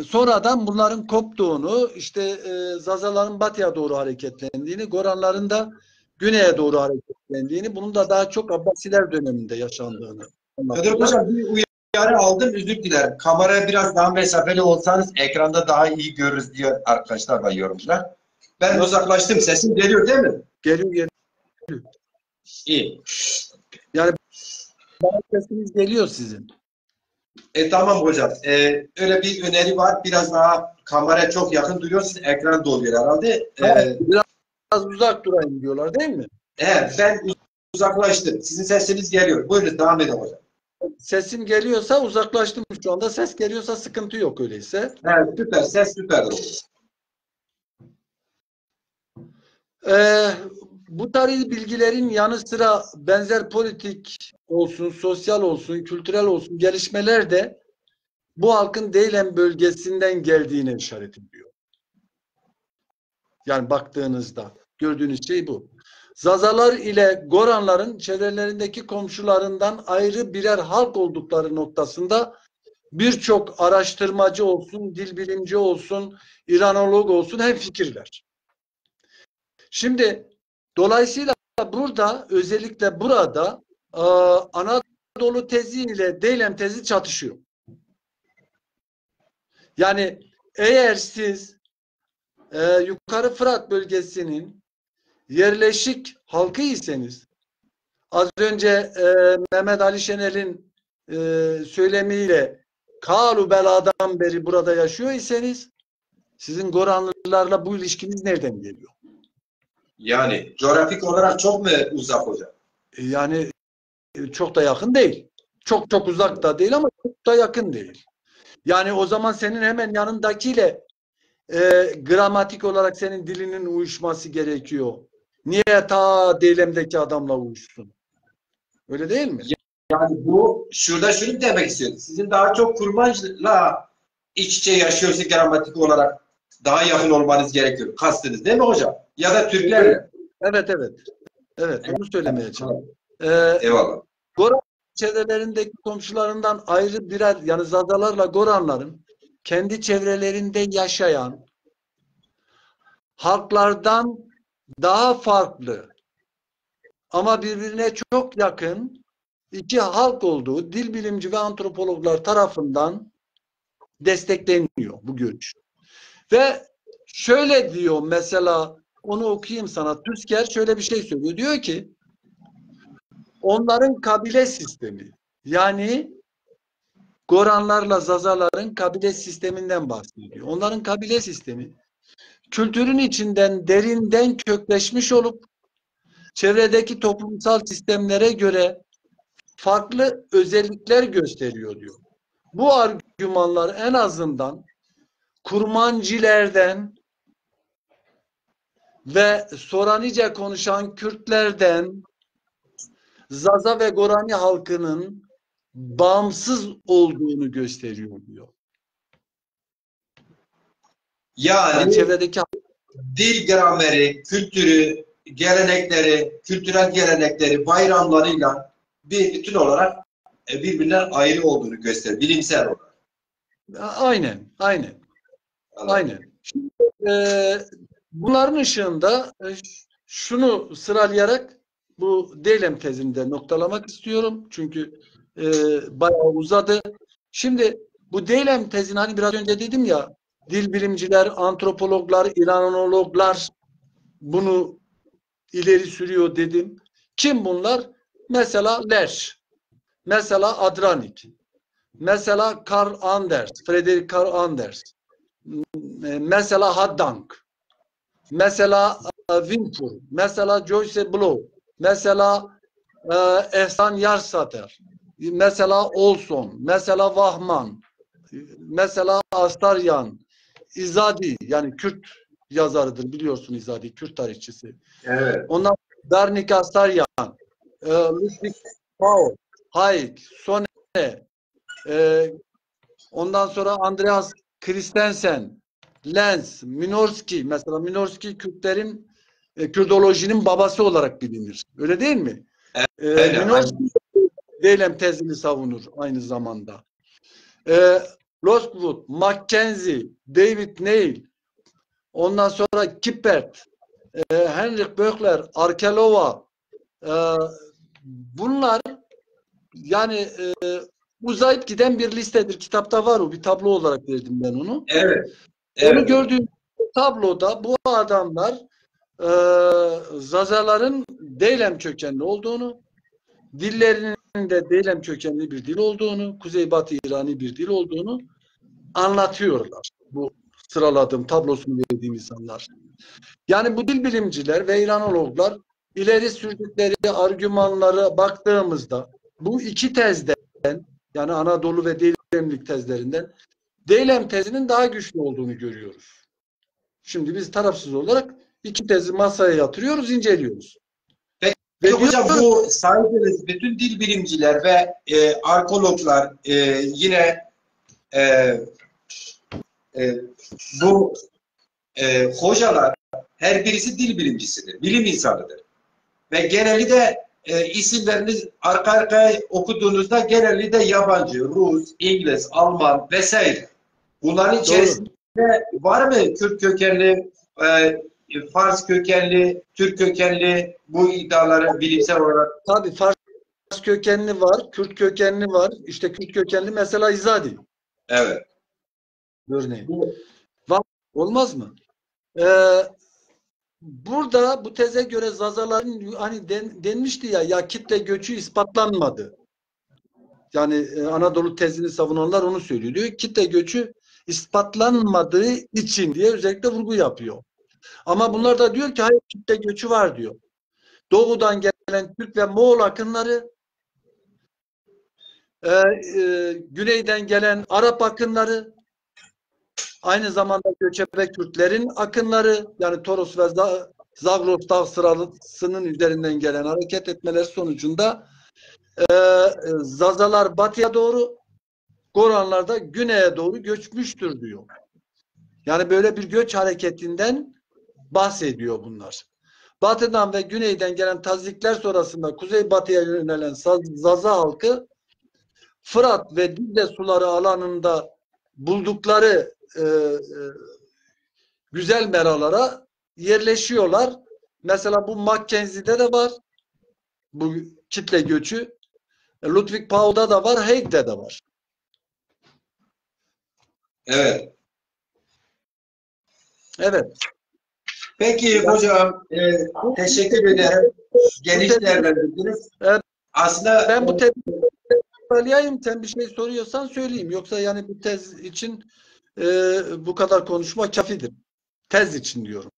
Sonradan bunların koptuğunu, işte Zazaların batıya doğru hareketlendiğini, Goranların da güneye doğru hareketlendiğini, bunun da daha çok Abbasiler döneminde yaşandığını Kadir anlatıyorlar. Hocam bir uyarı aldım, özür dilerim. Kameraya biraz daha mesafeli olsanız ekranda daha iyi görürüz diye arkadaşlar var, yorumcular. Ben uzaklaştım. Sesim geliyor değil mi? Geliyor. İyi. Yani Sesiniz geliyor sizin. Tamam hocam. Öyle bir öneri var. Biraz daha kamera çok yakın duruyorsun. Ekran doluyor herhalde. Biraz uzak durayım diyorlar değil mi? Evet, ben uzaklaştım. Sizin sesiniz geliyor. Buyurun devam edin hocam. Sesim geliyorsa uzaklaştım şu anda. Ses geliyorsa sıkıntı yok öyleyse. Evet, süper. Ses süperdir. Bu tarih bilgilerin yanı sıra benzer politik olsun, sosyal olsun, kültürel olsun gelişmeler de bu halkın Deylem bölgesinden geldiğine işaret ediyor. Yani baktığınızda gördüğünüz şey bu. Zazalar ile Goranların çevrelerindeki komşularından ayrı birer halk oldukları noktasında birçok araştırmacı olsun, dil bilimci olsun, İranolog olsun hemfikirler. Şimdi dolayısıyla burada özellikle burada Anadolu tezi ile Deylem tezi çatışıyor. Yani eğer siz Yukarı Fırat bölgesinin yerleşik halkı iseniz, az önce Mehmet Ali Şenel'in söylemiyle Kalu Bela'dan beri burada yaşıyor iseniz, sizin Goranlılarla bu ilişkiniz nereden geliyor? Yani coğrafik olarak çok mu uzak hocam? Yani çok da yakın değil. Çok çok uzak da değil ama çok da yakın değil. Yani o zaman senin hemen yanındakiyle gramatik olarak senin dilinin uyuşması gerekiyor. Niye ta Deylem'deki adamla uyuşsun? Öyle değil mi? Yani bu şurada şunu demek istiyorum. Sizin daha çok kurmancla iç içe yaşıyorsa gramatik olarak daha yakın olmanız gerekiyor. Kastınız değil mi hocam? Ya da Türklerle. Evet. Evet, onu söylemeye çalışıyorum. Eyvallah. Goran çevrelerindeki komşularından ayrı birer, yani Zazalarla Goranların kendi çevrelerinde yaşayan halklardan daha farklı ama birbirine çok yakın iki halk olduğu dil bilimci ve antropologlar tarafından destekleniyor bu görüş. Ve şöyle diyor, mesela onu okuyayım sana. Tüsker şöyle bir şey söylüyor. Diyor ki onların kabile sistemi, yani Goranlarla Zazaların kabile sisteminden bahsediyor. Onların kabile sistemi kültürün içinden derinden kökleşmiş olup çevredeki toplumsal sistemlere göre farklı özellikler gösteriyor diyor. Bu argümanlar en azından Kurmancilerden ve Soranice konuşan Kürtlerden Zaza ve Gorani halkının bağımsız olduğunu gösteriyor diyor. Yani çevredeki dil, grameri, kültürü, gelenekleri, kültürel gelenekleri, bayramlarıyla bir bütün olarak birbirinden ayrı olduğunu gösterir. Bilimsel olarak. aynen. Şimdi, bunların ışığında şunu sıralayarak bu Deylem tezinde noktalamak istiyorum. Çünkü bayağı uzadı. Şimdi bu Deylem tezini, hani biraz önce dedim ya, dil bilimciler, antropologlar, İranologlar bunu ileri sürüyor dedim. Kim bunlar? Mesela Lerch, mesela Adranik, mesela Karl Anders, Friedrich Karl Anders, mesela Haddank, mesela Winfur, mesela Joyce Blow, mesela Ehsan Yarsater, mesela Olson, mesela Vahman, mesela Astaryan, İzadi, yani Kürt yazarıdır, biliyorsun İzadi, Kürt tarihçisi. Evet. Ondan Darnik Astaryan, Ludwig Paul, Hayek, Sone, ondan sonra Andreas Christensen, Lenz, Minorski, mesela Minorski Kürtlerin Kürdolojinin babası olarak bilinir. Öyle değil mi? Minorski Deylem tezini savunur aynı zamanda. Lockwood, Mackenzie, David Neil, ondan sonra Kippert, Henrik Böckler, Arkelova, bunlar yani uzayıp giden bir listedir. Kitapta var o. Bir tablo olarak verdim ben onu. Evet. Onu gördüğüm tabloda bu adamlar Zazaların Deylem kökenli olduğunu, dillerinin de Deylem kökenli bir dil olduğunu, Kuzeybatı İrani bir dil olduğunu anlatıyorlar. Bu sıraladığım, tablosunu verdiğim insanlar. Yani bu dil bilimciler ve İranologlar ileri sürdükleri argümanlara baktığımızda bu iki tezden, yani Anadolu ve Deylemlik tezlerinden Deylem tezinin daha güçlü olduğunu görüyoruz. Şimdi biz tarafsız olarak iki tezi masaya yatırıyoruz, inceliyoruz. Peki hocam, bu saydığınız bütün dil bilimciler ve arkeologlar yine e, bu hocalar her birisi dil bilimcisidir, bilim insanıdır. Ve geneli de isimlerini arka arkaya okuduğunuzda geneli de yabancı, Rus, İngiliz, Alman vesaire. Bunların içerisinde var mı Kürt kökenli, Fars kökenli, Türk kökenli bu iddiaları bilimsel olarak? Tabii Fars kökenli var, Kürt kökenli var. İşte Kürt kökenli mesela İzadi. Evet. Örneğin. Olmaz mı? Burada bu teze göre Zazaların hani denmişti ya kitle göçü ispatlanmadı. Yani Anadolu tezini savunanlar onu söylüyor. Diyor kitle göçü ispatlanmadığı için diye özellikle vurgu yapıyor. Ama bunlar da diyor ki hayır, kitle göçü var diyor. Doğudan gelen Türk ve Moğol akınları, güneyden gelen Arap akınları, aynı zamanda göçebe Kürtlerin akınları, yani Toros ve Zagros Dağ sırasının üzerinden gelen hareket etmeler sonucunda Zazalar batıya doğru, Goranlar da güneye doğru göçmüştür diyor. Yani böyle bir göç hareketinden bahsediyor bunlar. Batıdan ve güneyden gelen tazikler sonrasında kuzeybatıya yönelen Zaza halkı Fırat ve Dicle suları alanında buldukları güzel meralara yerleşiyorlar. Mesela bu Mackenzie'de de var. Bu kitle göçü. Ludwig Pau'da da var. Hague'de de var. Evet. Evet. Peki hocam, teşekkür ederim. Geniş değerlendirdiniz. Evet. Aslında ben bu tezi söyleyeyim. Sen bir şey soruyorsan söyleyeyim. Yoksa yani bu tez için bu kadar konuşma kafidir. Tez için diyorum.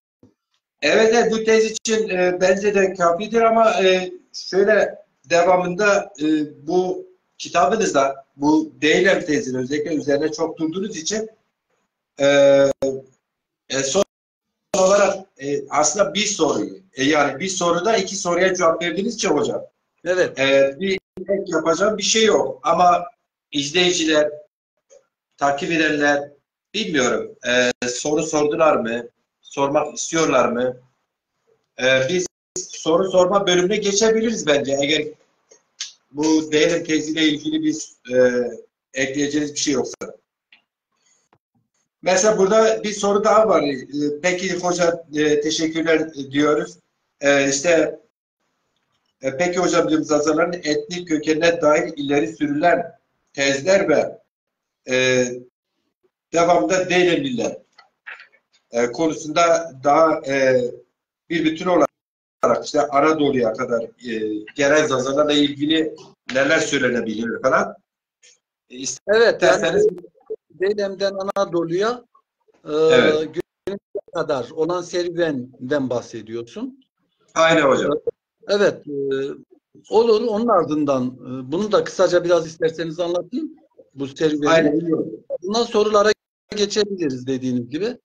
evet, bu tez için bence de kafidir ama şöyle devamında bu kitabınızda bu Deylem tezini özellikle üzerine çok durduğunuz için son olarak aslında bir soruyu yani bir soruda iki soruya cevap verdiğiniz için hocam. Evet. Bir yapacağım bir şey yok ama izleyiciler, takip edenler bilmiyorum soru sordular mı? Sormak istiyorlar mı? Biz soru sorma bölümüne geçebiliriz bence. Eğer bu Deylem teziyle ilgili bir ekleyeceğiniz bir şey yoksa. Mesela burada bir soru daha var. Peki hocam teşekkürler diyoruz. İşte peki hocam diyorum, Zazaların etnik kökenine dair ileri sürülen tezler ve devamında Deylemliler konusunda daha bir bütün olarak işte Anadolu'ya kadar gelen Zazalarla ilgili neler söylenebilir falan. Evet, İsterseniz yani Deylem'den Anadolu'ya evet. günümüze kadar olan serüvenden bahsediyorsun. Aynen hocam. Evet, olur. Onun ardından bunu da kısaca biraz isterseniz anlatayım. Bu serüveni. Aynen. Bundan sorulara geçebiliriz dediğiniz gibi.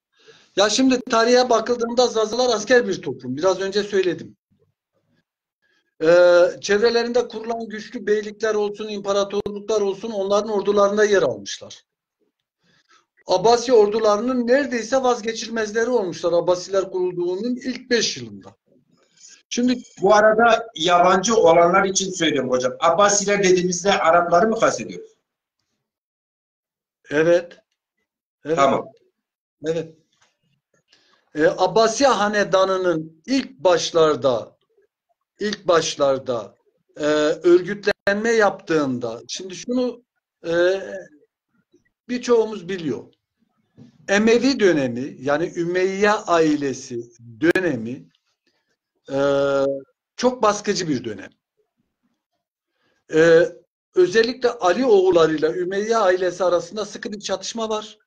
Ya şimdi tarihe bakıldığında Zazalar asker bir toplum. Biraz önce söyledim. Çevrelerinde kurulan güçlü beylikler olsun, imparatorluklar olsun, onların ordularında yer almışlar. Abbasi ordularının neredeyse vazgeçilmezleri olmuşlar Abbasiler kurulduğunun ilk 5 yılında. Şimdi bu arada yabancı olanlar için söylüyorum hocam. Abbasiler dediğimizde Arapları mı kastediyoruz? evet. Tamam. Evet. Abbasi hanedanının ilk başlarda örgütlenme yaptığında, şimdi şunu birçoğumuz biliyor. Emevi dönemi, yani Ümeyye ailesi dönemi çok baskıcı bir dönem. Özellikle Ali oğullarıyla Ümeyye ailesi arasında sıkı bir çatışma var.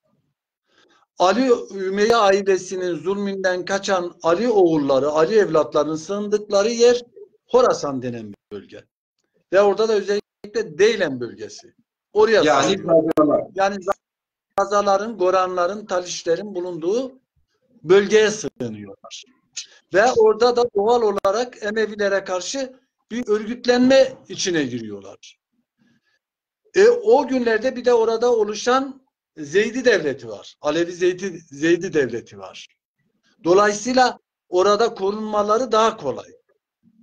Ali Ümeyye ailesinin zulmünden kaçan Ali oğulları, Ali evlatlarının sığındıkları yer Horasan denen bir bölge. Ve orada da özellikle Deylem bölgesi. Oraya Yani sığınıyorlar. Yani Zazaların, Goranların, Talişlerin bulunduğu bölgeye sığınıyorlar. Ve orada da doğal olarak Emevilere karşı bir örgütlenme içine giriyorlar. O günlerde bir de orada oluşan Zeydi devleti var. Alevi Zeydi devleti var. Dolayısıyla orada korunmaları daha kolay.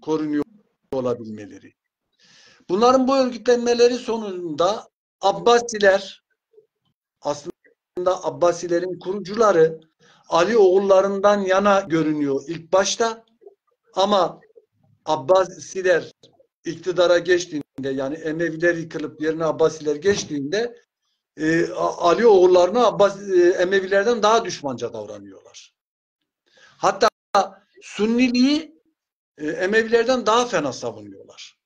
Korunuyor olabilmeleri. Bunların bu örgütlenmeleri sonunda Abbasiler, aslında Abbasilerin kurucuları Ali oğullarından yana görünüyor ilk başta, ama Abbasiler iktidara geçtiğinde, yani Emeviler yıkılıp yerine Abbasiler geçtiğinde Ali oğullarına Emevilerden daha düşmanca davranıyorlar. Hatta Sünniliği Emevilerden daha fena savunuyorlar.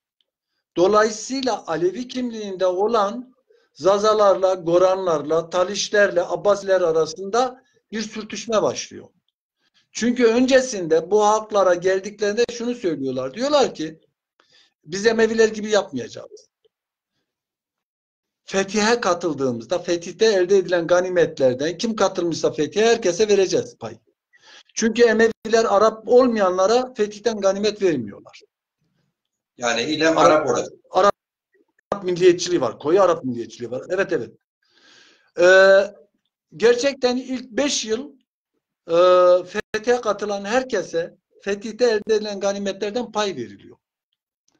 Dolayısıyla Alevi kimliğinde olan Zazalarla, Goranlarla, Talişlerle Abbasiler arasında bir sürtüşme başlıyor. Çünkü öncesinde bu halklara geldiklerinde şunu söylüyorlar. Diyorlar ki biz Emeviler gibi yapmayacağız. Fetih'e katıldığımızda fetihte elde edilen ganimetlerden kim katılmışsa fetih'e herkese vereceğiz pay. Çünkü Emeviler Arap olmayanlara fetihten ganimet vermiyorlar. Yani İlem Arap orası. Arap milliyetçiliği var. Koyu Arap milliyetçiliği var. Evet, evet. Gerçekten ilk 5 yıl fethiye katılan herkese fetihte elde edilen ganimetlerden pay veriliyor.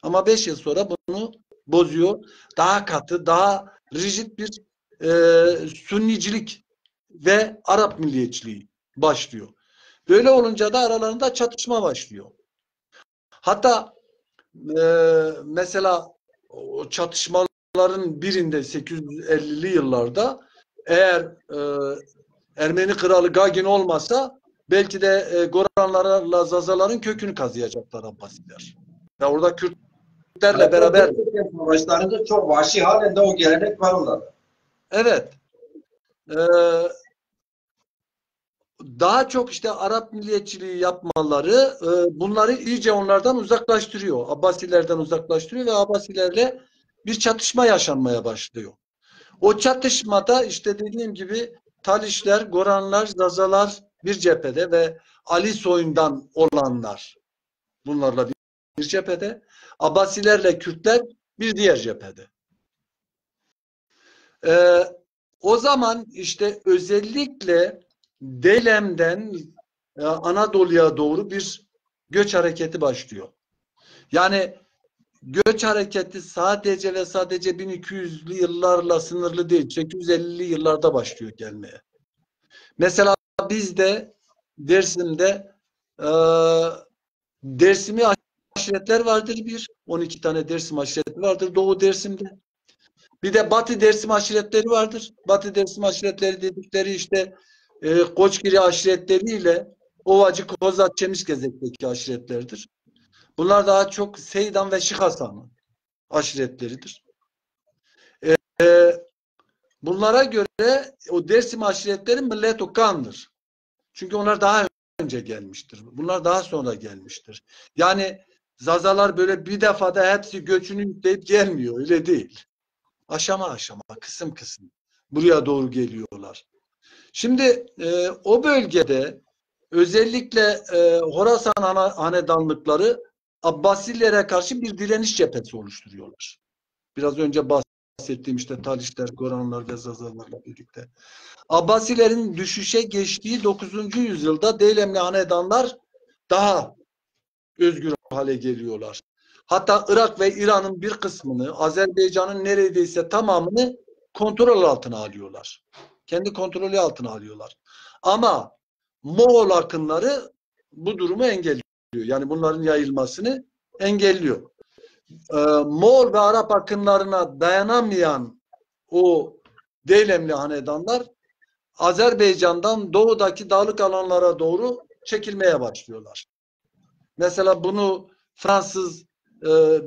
Ama 5 yıl sonra bunu bozuyor. Daha katı, daha rigid bir Sünnicilik ve Arap milliyetçiliği başlıyor. Böyle olunca da aralarında çatışma başlıyor. Hatta mesela o çatışmaların birinde 850'li yıllarda eğer Ermeni kralı Gagin olmasa belki de Goranlarla Zazaların kökünü kazıyacaklar Abbasiler. Ve orada Kürtlerle beraber savaşlarında çok vahşi halinde o gelenek var onlarda. evet. Daha çok işte Arap milliyetçiliği yapmaları bunları iyice onlardan uzaklaştırıyor. Abbasilerden uzaklaştırıyor ve Abbasilerle bir çatışma yaşanmaya başlıyor. O çatışmada işte dediğim gibi Talişler, Goranlar, Zazalar bir cephede ve Ali soyundan olanlar bunlarla bir cephede. Abbasilerle Kürtler bir diğer cephede. O zaman işte özellikle Deylem'den Anadolu'ya doğru bir göç hareketi başlıyor. Yani göç hareketi sadece ve sadece 1200'lü yıllarla sınırlı değil. 850'li yıllarda başlıyor gelmeye. Mesela bizde Dersim'de Dersimi aşiretler vardır bir. 12 tane Dersim aşireti vardır Doğu Dersim'de. Bir de Batı Dersim aşiretleri vardır. Batı Dersim aşiretleri dedikleri işte Koçgiri aşiretleriyle Ovacı, Kozak, Çemişgezek'teki aşiretlerdir. Bunlar daha çok Seydan ve Şıhasan'ın aşiretleridir. Bunlara göre o Dersim aşiretleri millet okandır. Çünkü onlar daha önce gelmiştir. Bunlar daha sonra gelmiştir. Yani Zazalar böyle bir defada hepsi göçünü yükleyip gelmiyor. Öyle değil. Aşama aşama, kısım kısım buraya doğru geliyorlar. Şimdi o bölgede özellikle Horasan hanedanlıkları Abbasililere karşı bir direniş cephesi oluşturuyorlar. Biraz önce bahsettiğim işte Talişler, Goranlar ve Zazalarla birlikte. Abbasilerin düşüşe geçtiği 9. yüzyılda Deylemli hanedanlar daha özgür hale geliyorlar. Hatta Irak ve İran'ın bir kısmını, Azerbaycan'ın neredeyse tamamını kontrol altına alıyorlar. Kendi kontrolü altına alıyorlar. Ama Moğol akınları bu durumu engelliyor. Yani bunların yayılmasını engelliyor. Moğol ve Arap akınlarına dayanamayan o Deylemli hanedanlar Azerbaycan'dan doğudaki dağlık alanlara doğru çekilmeye başlıyorlar. Mesela bunu Fransız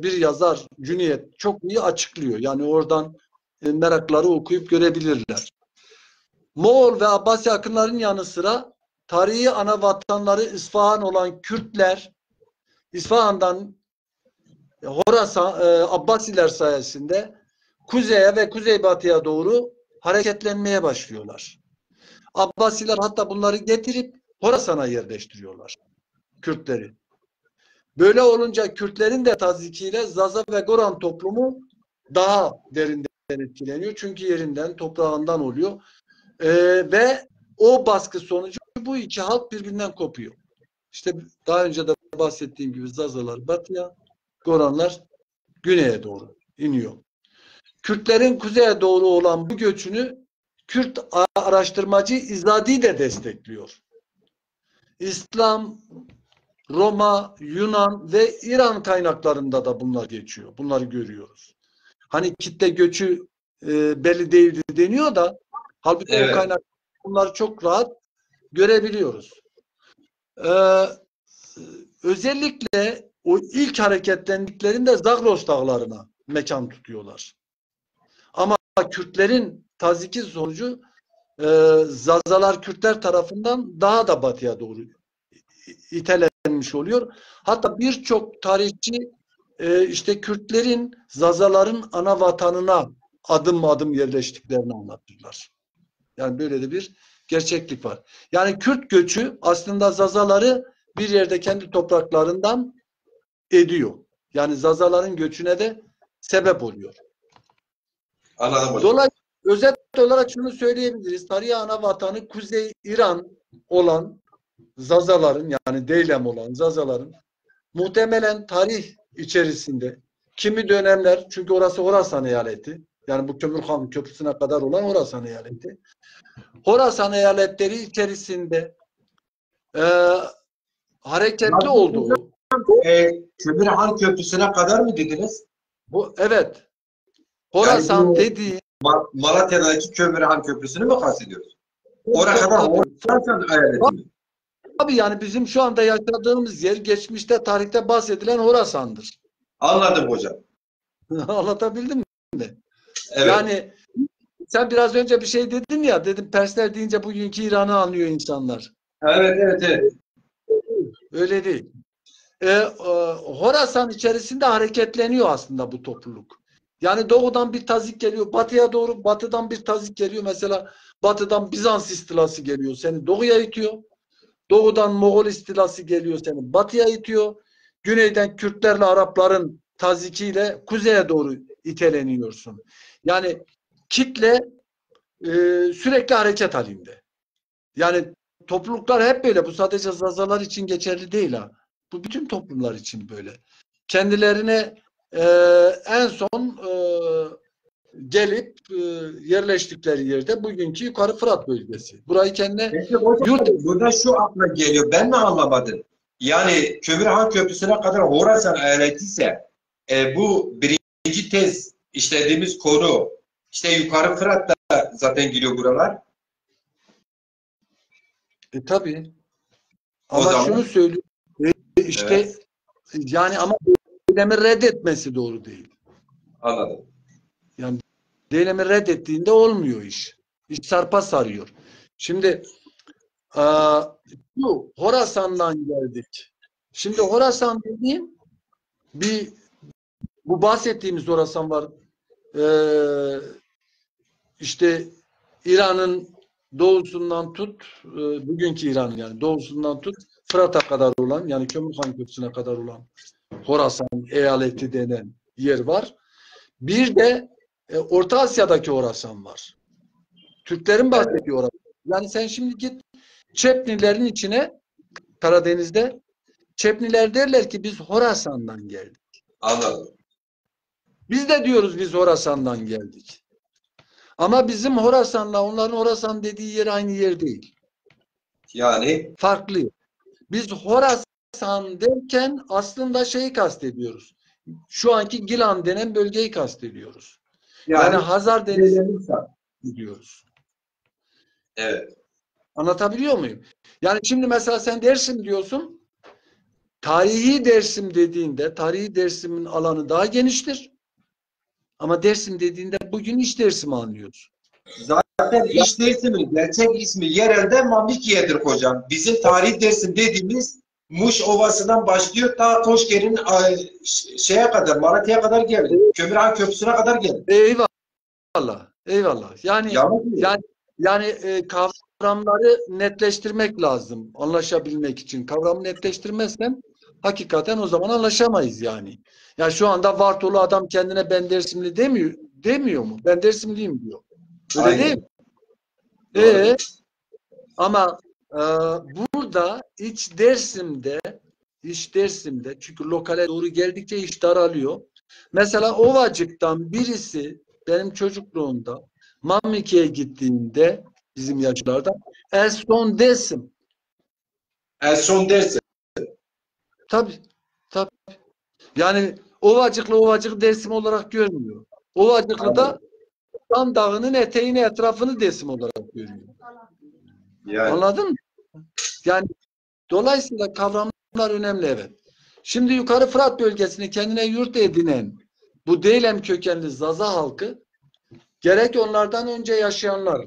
bir yazar Cüneyt çok iyi açıklıyor. Yani oradan merakları okuyup görebilirler. Moğol ve Abbasi akınların yanı sıra tarihi ana vatanları İsfahan olan Kürtler İsfahan'dan Horasan, Abbasiler sayesinde kuzeye ve kuzeybatıya doğru hareketlenmeye başlıyorlar. Abbasiler hatta bunları getirip Horasan'a yerleştiriyorlar Kürtleri. Böyle olunca Kürtlerin de tazikiyle Zaza ve Goran toplumu daha derinden etkileniyor. Çünkü yerinden, toprağından oluyor. Ve o baskı sonucu bu iki halk birbirinden kopuyor. İşte daha önce de bahsettiğim gibi Zazalar batıya, Goranlar güneye doğru iniyor. Kürtlerin kuzeye doğru olan bu göçünü Kürt araştırmacı İzadi de destekliyor. İslam, Roma, Yunan ve İran kaynaklarında da bunlar geçiyor. Bunları görüyoruz. Hani kitle göçü belli değildi deniyor da halbuki o kaynak bunları çok rahat görebiliyoruz. Özellikle o ilk hareketlendiklerinde Zagros dağlarına mekan tutuyorlar. Ama Kürtlerin taziki sonucu Zazalar Kürtler tarafından daha da batıya doğru itelenmiş oluyor. Hatta birçok tarihçi işte Kürtlerin Zazaların ana vatanına adım adım yerleştiklerini anlatırlar. Yani böyle de bir gerçeklik var. Yani Kürt göçü aslında Zazaları bir yerde kendi topraklarından ediyor. Yani Zazaların göçüne de sebep oluyor. Anladım hocam. Dolayısıyla özet olarak şunu söyleyebiliriz. Tarihi ana vatanı Kuzey İran olan Zazaların yani Deylem olan Zazaların muhtemelen tarih içerisinde kimi dönemler çünkü orası Horasan eyaleti yani bu Kömürhan Köprüsü'ne kadar olan Horasan eyaleti. Horasan eyaletleri içerisinde hareketli olduğu Kömürhan Köprüsü'ne kadar mı dediniz? bu evet Horasan Yani dediği Malatya'daki Kömürhan Köprüsü'nü mü kastediyoruz? Oraya kadar Horasan eyaleti mi? Tabii yani bizim şu anda yaşadığımız yer geçmişte tarihte bahsedilen Horasan'dır. Anladım hocam. Anlatabildim mi? Evet. Yani sen biraz önce bir şey dedin ya dedim Persler deyince bugünkü İran'ı anlıyor insanlar. Evet. Öyle değil. Horasan içerisinde hareketleniyor aslında bu topluluk. Yani doğudan bir tazik geliyor, batıya doğru, batıdan bir tazik geliyor. Mesela batıdan Bizans istilası geliyor, seni doğuya itiyor. Doğudan Moğol istilası geliyor, seni batıya itiyor. Güneyden Kürtlerle Arapların tazikiyle kuzeye doğru iteleniyorsun. Yani kitle sürekli hareket halinde. Yani topluluklar hep böyle. Bu sadece Zazalar için geçerli değil ha. Bu bütün toplumlar için böyle. Kendilerine en son gelip yerleştikleri yerde bugünkü Yukarı Fırat bölgesi. Burayı kendine Peki hocam yurt burada şu akla geliyor. Ben mi anlamadım? Yani Kömürhan Köprüsü'ne kadar Horasan eyaleti ise bu birinci tez işlediğimiz konu işte Yukarı Fırat'ta zaten giriyor buralar. tabii. O Ama zaman şunu söylüyorum. İşte evet, yani ama eylemi reddetmesi doğru değil. anladım. Yani eylemi reddettiğinde olmuyor iş. İş sarpa sarıyor. Şimdi bu Horasan'dan geldik. Şimdi Horasan dediğim bu bahsettiğimiz Horasan var. İşte İran'ın doğusundan tut bugünkü İran yani doğusundan tut Fırat'a kadar olan yani Kömürhan Köprüsü'ne kadar olan Horasan eyaleti denen yer var. Bir de Orta Asya'daki Horasan var. Türklerin bahsettiği Horasan. Yani sen şimdi git Çepnilerin içine Karadeniz'de Çepniler derler ki biz Horasan'dan geldik. Anladım. Biz de diyoruz biz Horasan'dan geldik. Ama bizim Horasan'la onların Horasan dediği yer aynı yer değil. Yani Farklı. Biz Horasan derken aslında şeyi kastediyoruz. Şu anki Gilan denen bölgeyi kastediyoruz. Yani Hazar Denizi diyoruz. evet. Anlatabiliyor muyum? Yani şimdi mesela sen Dersim diyorsun. tarihi Dersim dediğinde tarihi Dersim'in alanı daha geniştir. Ama Dersim dediğinde bugün iç Dersim'i anlıyoruz. Zaten iş Dersim'in gerçek ismi yerelde Mamikiye'dir hocam. Bizim tarih Dersim dediğimiz Muş Ovası'ndan başlıyor ta Toşker'in şeye kadar, Malatya'ya kadar geldi. Kömürhan Köprüsü'ne kadar geldi. Eyvallah. Eyvallah. Yani kavramları netleştirmek lazım anlaşabilmek için. Kavramı netleştirmezsen hakikaten o zaman anlaşamayız yani. Ya şu anda Vartolu adam kendine ben Dersimli demiyor mu? Ben Dersimliyim diyor. Öyle Aynen. değil mi? Ama burada iç Dersim'de çünkü lokale doğru geldikçe iş daralıyor. Mesela Ovacık'tan birisi benim çocukluğumda Mamik'e gittiğinde bizim yaşlarda Elson Dersim. Elson Dersim. Tabii. Yani Ovacık Dersim olarak görmüyor. Ovacıklı da Van Dağı'nın etrafını Dersim olarak görüyor. Yani. Anladın mı? Yani dolayısıyla kavramlar önemli, evet. Şimdi yukarı Fırat bölgesini kendine yurt edinen bu Deylem kökenli Zaza halkı gerek onlardan önce yaşayanlar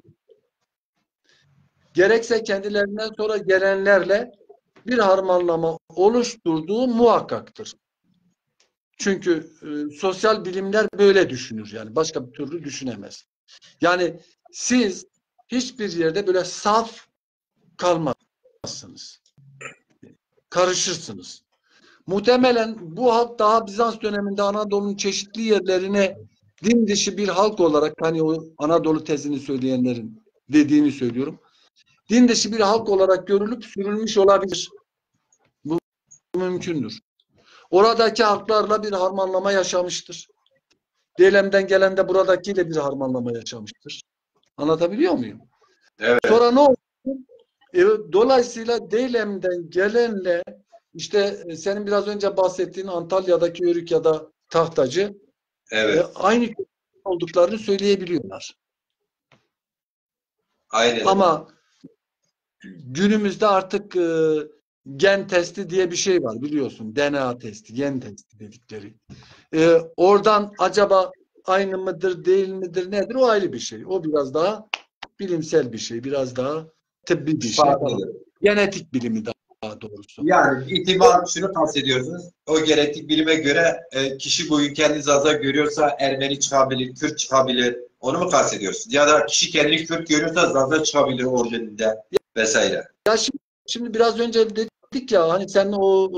gerekse kendilerinden sonra gelenlerle bir harmanlama oluşturduğu muhakkaktır. Çünkü sosyal bilimler böyle düşünür yani. Başka bir türlü düşünemez. Yani siz hiçbir yerde böyle saf kalmazsınız. Karışırsınız. Muhtemelen bu halk daha Bizans döneminde Anadolu'nun çeşitli yerlerine din dışı bir halk olarak, hani o Anadolu tezini söyleyenlerin dediğini söylüyorum. Din dışı bir halk olarak görülüp sürülmüş olabilir. Bu mümkündür. Oradaki halklarla bir harmanlama yaşamıştır. Deylem'den gelen de buradakiyle bir harmanlama yaşamıştır. Anlatabiliyor muyum? Evet. Sonra ne oldu? Dolayısıyla Deylem'den gelenle işte senin biraz önce bahsettiğin Antalya'daki Yörük ya da Tahtacı Evet. aynı olduklarını söyleyebiliyorlar. Aynen. Ama günümüzde artık gen testi diye bir şey var biliyorsun. DNA testi, gen testi dedikleri. Oradan acaba aynı mıdır, değil midir, nedir? O ayrı bir şey. O biraz daha bilimsel bir şey, biraz daha tıbbi bir şey falan. Farklıdır. Genetik bilimi daha doğrusu. Yani ihtimal şunu kastediyorsunuz. O genetik bilime göre kişi bugün kendi Zaza görüyorsa Ermeni çıkabilir, Kürt çıkabilir. Onu mu kastediyorsunuz? Ya da kişi kendini Kürt görüyorsa Zaza çıkabilir orijininde vesaire. Ya şimdi biraz önce dedik ya hani sen o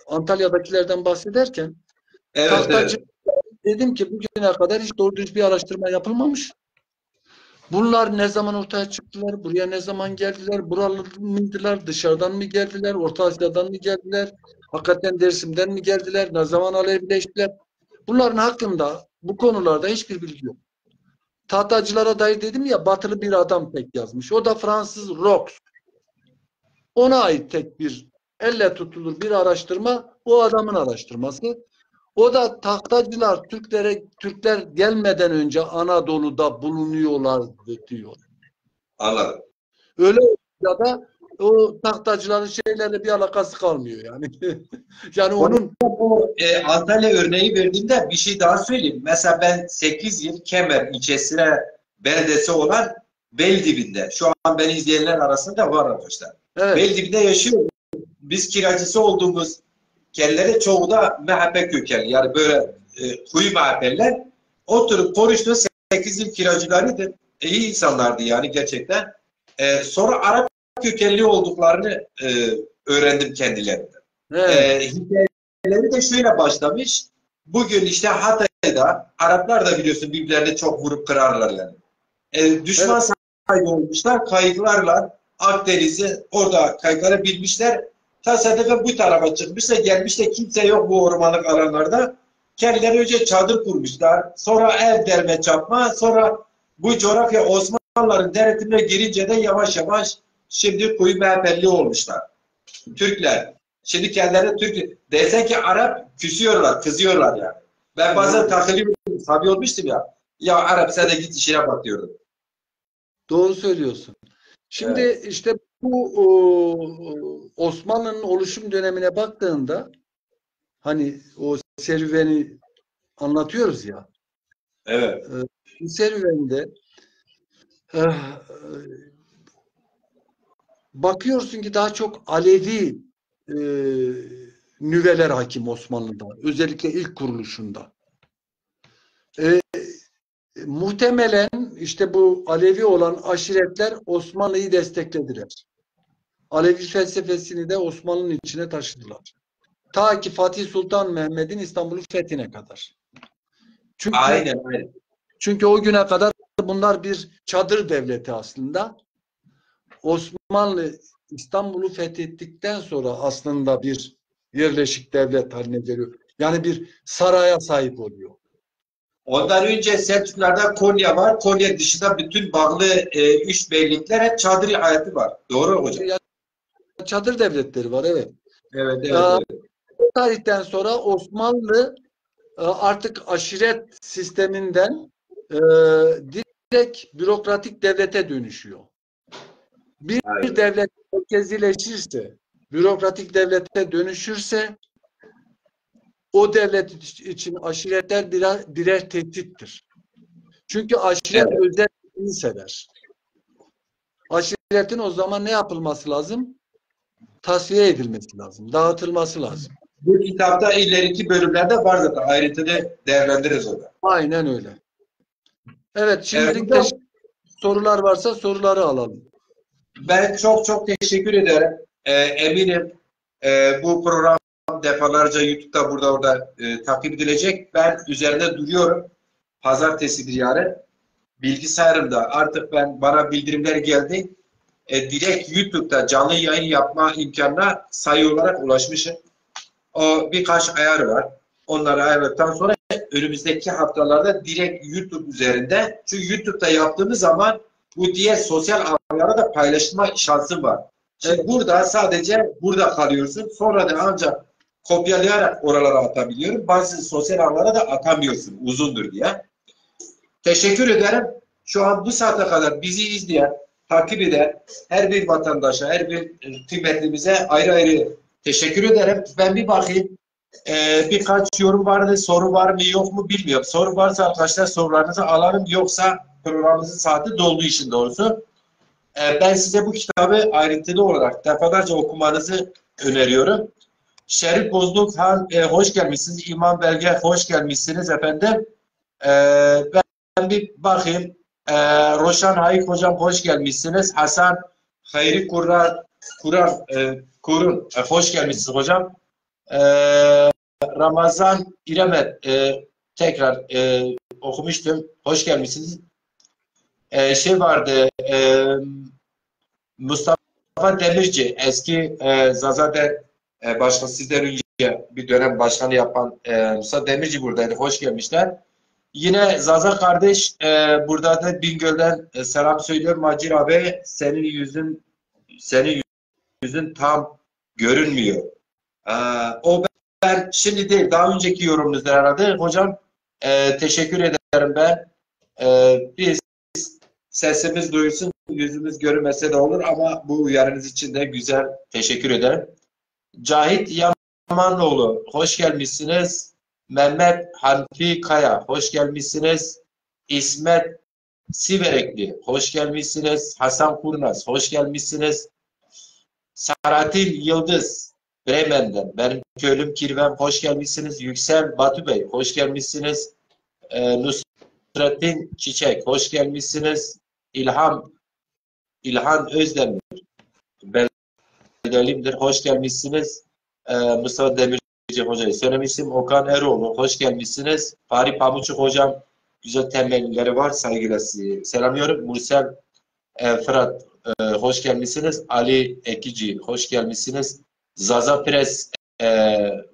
Antalya'dakilerden bahsederken Evet, tahtacı evet. dedim ki bugüne kadar hiç doğru düz bir araştırma yapılmamış. Bunlar ne zaman ortaya çıktılar? Buraya ne zaman geldiler? Buralı mıydılar? Dışarıdan mı geldiler? Orta Asya'dan mı geldiler? Hakikaten Dersim'den mi geldiler? Ne zaman alevleştiler? Bunların hakkında bu konularda hiçbir bilgi yok. Tahtacılara dair dedim ya batılı bir adam tek yazmış. O da Fransız Rox. Ona ait tek bir elle tutulur bir araştırma o adamın araştırması. O da tahtacılar Türkler gelmeden önce Anadolu'da bulunuyorlardı diyor. Anladım. Öyle ya da o tahtacıların şeylerle bir alakası kalmıyor yani. Yani onun Bu Antalya örneği verdiğimde bir şey daha söyleyeyim. Mesela ben 8 yıl Kemer ilçesine beldesi olan Beldibinde. Şu an beni izleyenler arasında var arkadaşlar. evet. Beldibinde yaşıyorum. Biz kiracısı olduğumuz yerlere çoğu da MHP kökenli. Yani böyle kuyu MHP'liler. Oturup konuştuğu 8 yıl kiracılarıydı. İyi insanlardı yani gerçekten. Sonra Arap kökenli olduklarını öğrendim kendilerinden. Evet. Hikayeleri de şöyle başlamış. Bugün işte Hatay'da Araplar da biliyorsun birbirlerine çok vurup kırarlar yani. Düşman Evet. sahibi olmuşlar. Kayıklarla Akdeniz'i orada kayıklara binmişler. Tesadüfen bu tarafa çıkmışlar. Gelmiş de kimse yok bu ormanlık alanlarda. Kendileri önce çadır kurmuşlar. Sonra ev derme çapma. Sonra bu coğrafya Osmanlıların denetimine girince de yavaş yavaş şimdi koyu MHP'li olmuşlar. Türkler. Şimdi kendilerine Türk desen ki Arap küsüyorlar, kızıyorlar yani. Ben bazen takılıyorum, tabi olmuştum ya. Ya Arap sen de git işine bak diyordum. Doğru söylüyorsun. Şimdi Evet. işte Bu Osmanlı'nın oluşum dönemine baktığında hani o serüveni anlatıyoruz ya. Evet. Bu serüvende bakıyorsun ki daha çok Alevi nüveler hakim Osmanlı'da. Özellikle ilk kuruluşunda. Muhtemelen işte bu Alevi olan aşiretler Osmanlı'yı desteklediler. Alevi felsefesini de Osmanlı'nın içine taşıdılar. Ta ki Fatih Sultan Mehmet'in İstanbul'u fethine kadar. Aynen. Çünkü o güne kadar bunlar bir çadır devleti aslında. Osmanlı İstanbul'u fethettikten sonra aslında bir yerleşik devlet haline geliyor. Yani bir saraya sahip oluyor. Ondan önce Selçuklar'da Konya var. Konya dışında bütün bağlı üç beylikler hep çadır hayatı var. Doğru hocam? Yani çadır devletleri var, evet. Evet, evet, evet. Bu tarihten sonra Osmanlı artık aşiret sisteminden direkt bürokratik devlete dönüşüyor. Bir Aynen. devlet merkezileşirse, bürokratik devlete dönüşürse o devlet için aşiretler birer tehdittir. Çünkü aşiret Evet. özelliğini sever. Aşiretin o zaman ne yapılması lazım? Tasfiye edilmesi lazım, dağıtılması lazım. Bu kitapta ileriki bölümlerde var zaten. Ayrıntılı değerlendiririz orada. Aynen öyle. Evet, şimdilik Hocam, sorular varsa soruları alalım. ben çok çok teşekkür ederim. Eminim bu program defalarca YouTube'da burada orada takip edilecek. Ben üzerinde duruyorum. Pazartesidir yarın. Bilgisayarımda artık bana bildirimler geldi. Direkt YouTube'da canlı yayın yapma imkanına sayı olarak ulaşmışım. O birkaç ayar var. Onları ayarladıktan sonra önümüzdeki haftalarda direkt YouTube üzerinde. Çünkü YouTube'da yaptığımız zaman bu diğer sosyal ağlara da paylaşma şansın var. Şimdi burada sadece burada kalıyorsun. Sonra da ancak kopyalayarak oralara atabiliyorum. Bazı sosyal ağlara da atamıyorsun uzundur diye. Teşekkür ederim. Şu an bu saate kadar bizi izleyen, takip eden her bir vatandaşa, her bir kıymetlimize ayrı ayrı teşekkür ederim. Ben bir bakayım. Birkaç yorum vardı, soru var mı yok mu bilmiyorum. Soru varsa arkadaşlar sorularınızı alalım. Yoksa programımızın saati dolduğu için doğrusu. Ben size bu kitabı ayrıntılı olarak defalarca okumanızı öneriyorum. Şerif Bozluk Han, hoş gelmişsiniz. İmam Belge hoş gelmişsiniz efendim. Ben bir bakayım. Roşan Hayik hocam hoş gelmişsiniz. Hasan Hayri Kurun hoş gelmişsiniz hocam. Ramazan İremet tekrar okumuştum. Hoş gelmişsiniz. Şey vardı Mustafa Demirci eski Zazade başkan sizden önce bir dönem başkanı yapan Mustafa Demirci buradaydı. Hoş gelmişler. Yine Zaza kardeş burada da Bingöl'den selam söylüyorum. Macir abi senin yüzün tam görünmüyor. O ben şimdi değil daha önceki yorumunuzda herhalde. Hocam teşekkür ederim ben. Biz sesimiz duyulsun, yüzümüz görünmese de olur ama bu uyarınız için de güzel teşekkür ederim. Cahit Yamanoğlu hoş gelmişsiniz. Mehmet Hanfi Kaya hoş gelmişsiniz. İsmet Siverekli hoş gelmişsiniz. Hasan Kurnaz hoş gelmişsiniz. Saratil Yıldız Bremen'den benim köylüm Kirvem hoş gelmişsiniz. Yüksel Batu Bey hoş gelmişsiniz. Nusrettin Çiçek hoş gelmişsiniz. İlhan Özdemir Beldelimdir hoş gelmişsiniz. Mustafa Demirci hocayı söylemiştim. Okan Eroğlu hoş gelmişsiniz. Fahri Pamuçuk hocam güzel temelleri var saygıyla sizi selamlıyorum. Mursel Fırat hoş gelmişsiniz. Ali Ekici hoş gelmişsiniz. Zaza Pres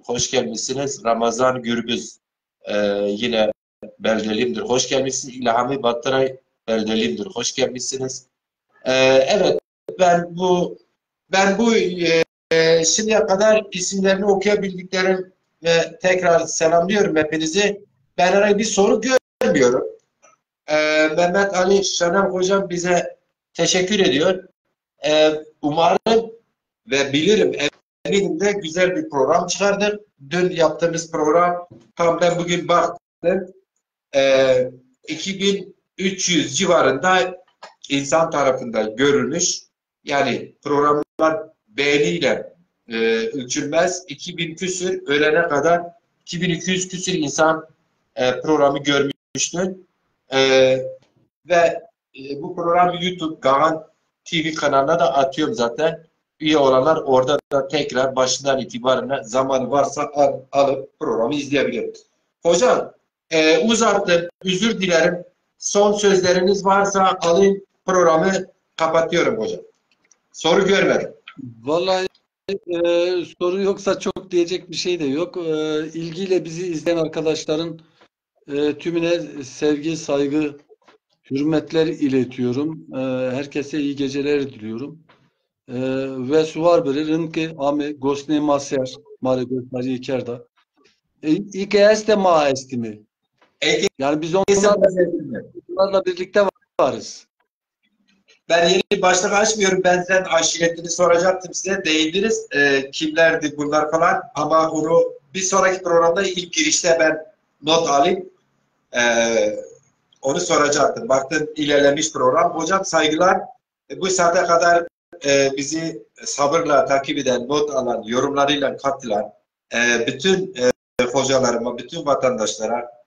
hoş gelmişsiniz. Ramazan Gürbüz yine Beldelimdir. Hoş gelmişsiniz. İlhami Batıray Beldelimdir. Hoş gelmişsiniz. Evet ben bu şimdiye kadar isimlerini okuyabildiklerim ve tekrar selamlıyorum hepinizi. Ben herhangi bir soru görmüyorum. Mehmet Ali Şanar hocam bize teşekkür ediyor. Umarım ve bilirim, eminim de güzel bir program çıkardık. Dün yaptığımız program, tam ben bugün baktım, 2300 civarında insan tarafından görülmüş. Yani programlar beğeniyle ölçülmez. 2000 küsür, ölene kadar 2200 küsür insan programı görmüştü. E, ve bu programı YouTube, Gahan TV kanalına da atıyorum zaten. Üye olanlar orada da tekrar başından itibaren zamanı varsa alıp programı izleyebilir. Hocam, uzattım. Özür dilerim. Son sözleriniz varsa alayım, programı kapatıyorum hocam. Soru görmedim. Vallahi soru yoksa çok diyecek bir şey de yok. İlgiyle bizi izleyen arkadaşların tümüne sevgi, saygı, hürmetler iletiyorum. Herkese iyi geceler diliyorum. Ve suvar biri rınki ame gosne maser mare gösteri kerda. İlk este ma estimi. Yani biz onlarla birlikte varız. Ben yeni başlık açmıyorum. Ben sen aşiretini soracaktım size. Değindiniz. Kimlerdi bunlar falan. Ama onu bir sonraki programda ilk girişte ben not alayım. Onu soracaktım. Baktım ilerlemiş program. Hocam saygılar. Bu saate kadar bizi sabırla takip eden, not alan, yorumlarıyla katılan bütün hocalarıma, bütün vatandaşlara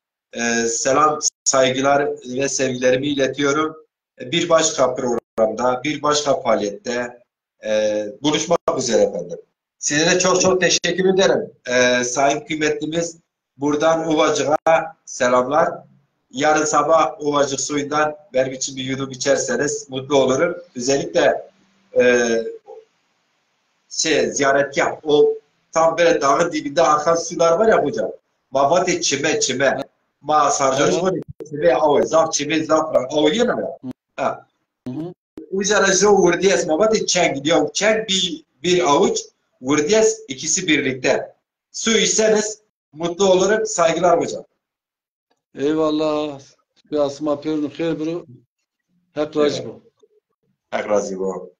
selam, saygılar ve sevgilerimi iletiyorum. Bir başka programda, bir başka faaliyette buluşmak üzere efendim. Size de çok çok teşekkür ederim. Sayın kıymetlimiz, buradan Uvacık'a selamlar. Yarın sabah Uvacık suyundan benim için bir yudum içerseniz mutlu olurum. Özellikle ziyaretgah, o tam böyle dağın dibinde akan sular var ya hocam. Mavati çime. Ma sarjörüz var. Çime av, zaf çime zafra. Av yeme ya. Ha. Ucana jo vurdiyes mavati çeng diyor. Çeng bir avuç, vurdiyes ikisi birlikte. Su içseniz mutlu olurum. Saygılar hocam. Eyvallah. Asma peynu khair bro. Hep razı bu. Hep razı bu.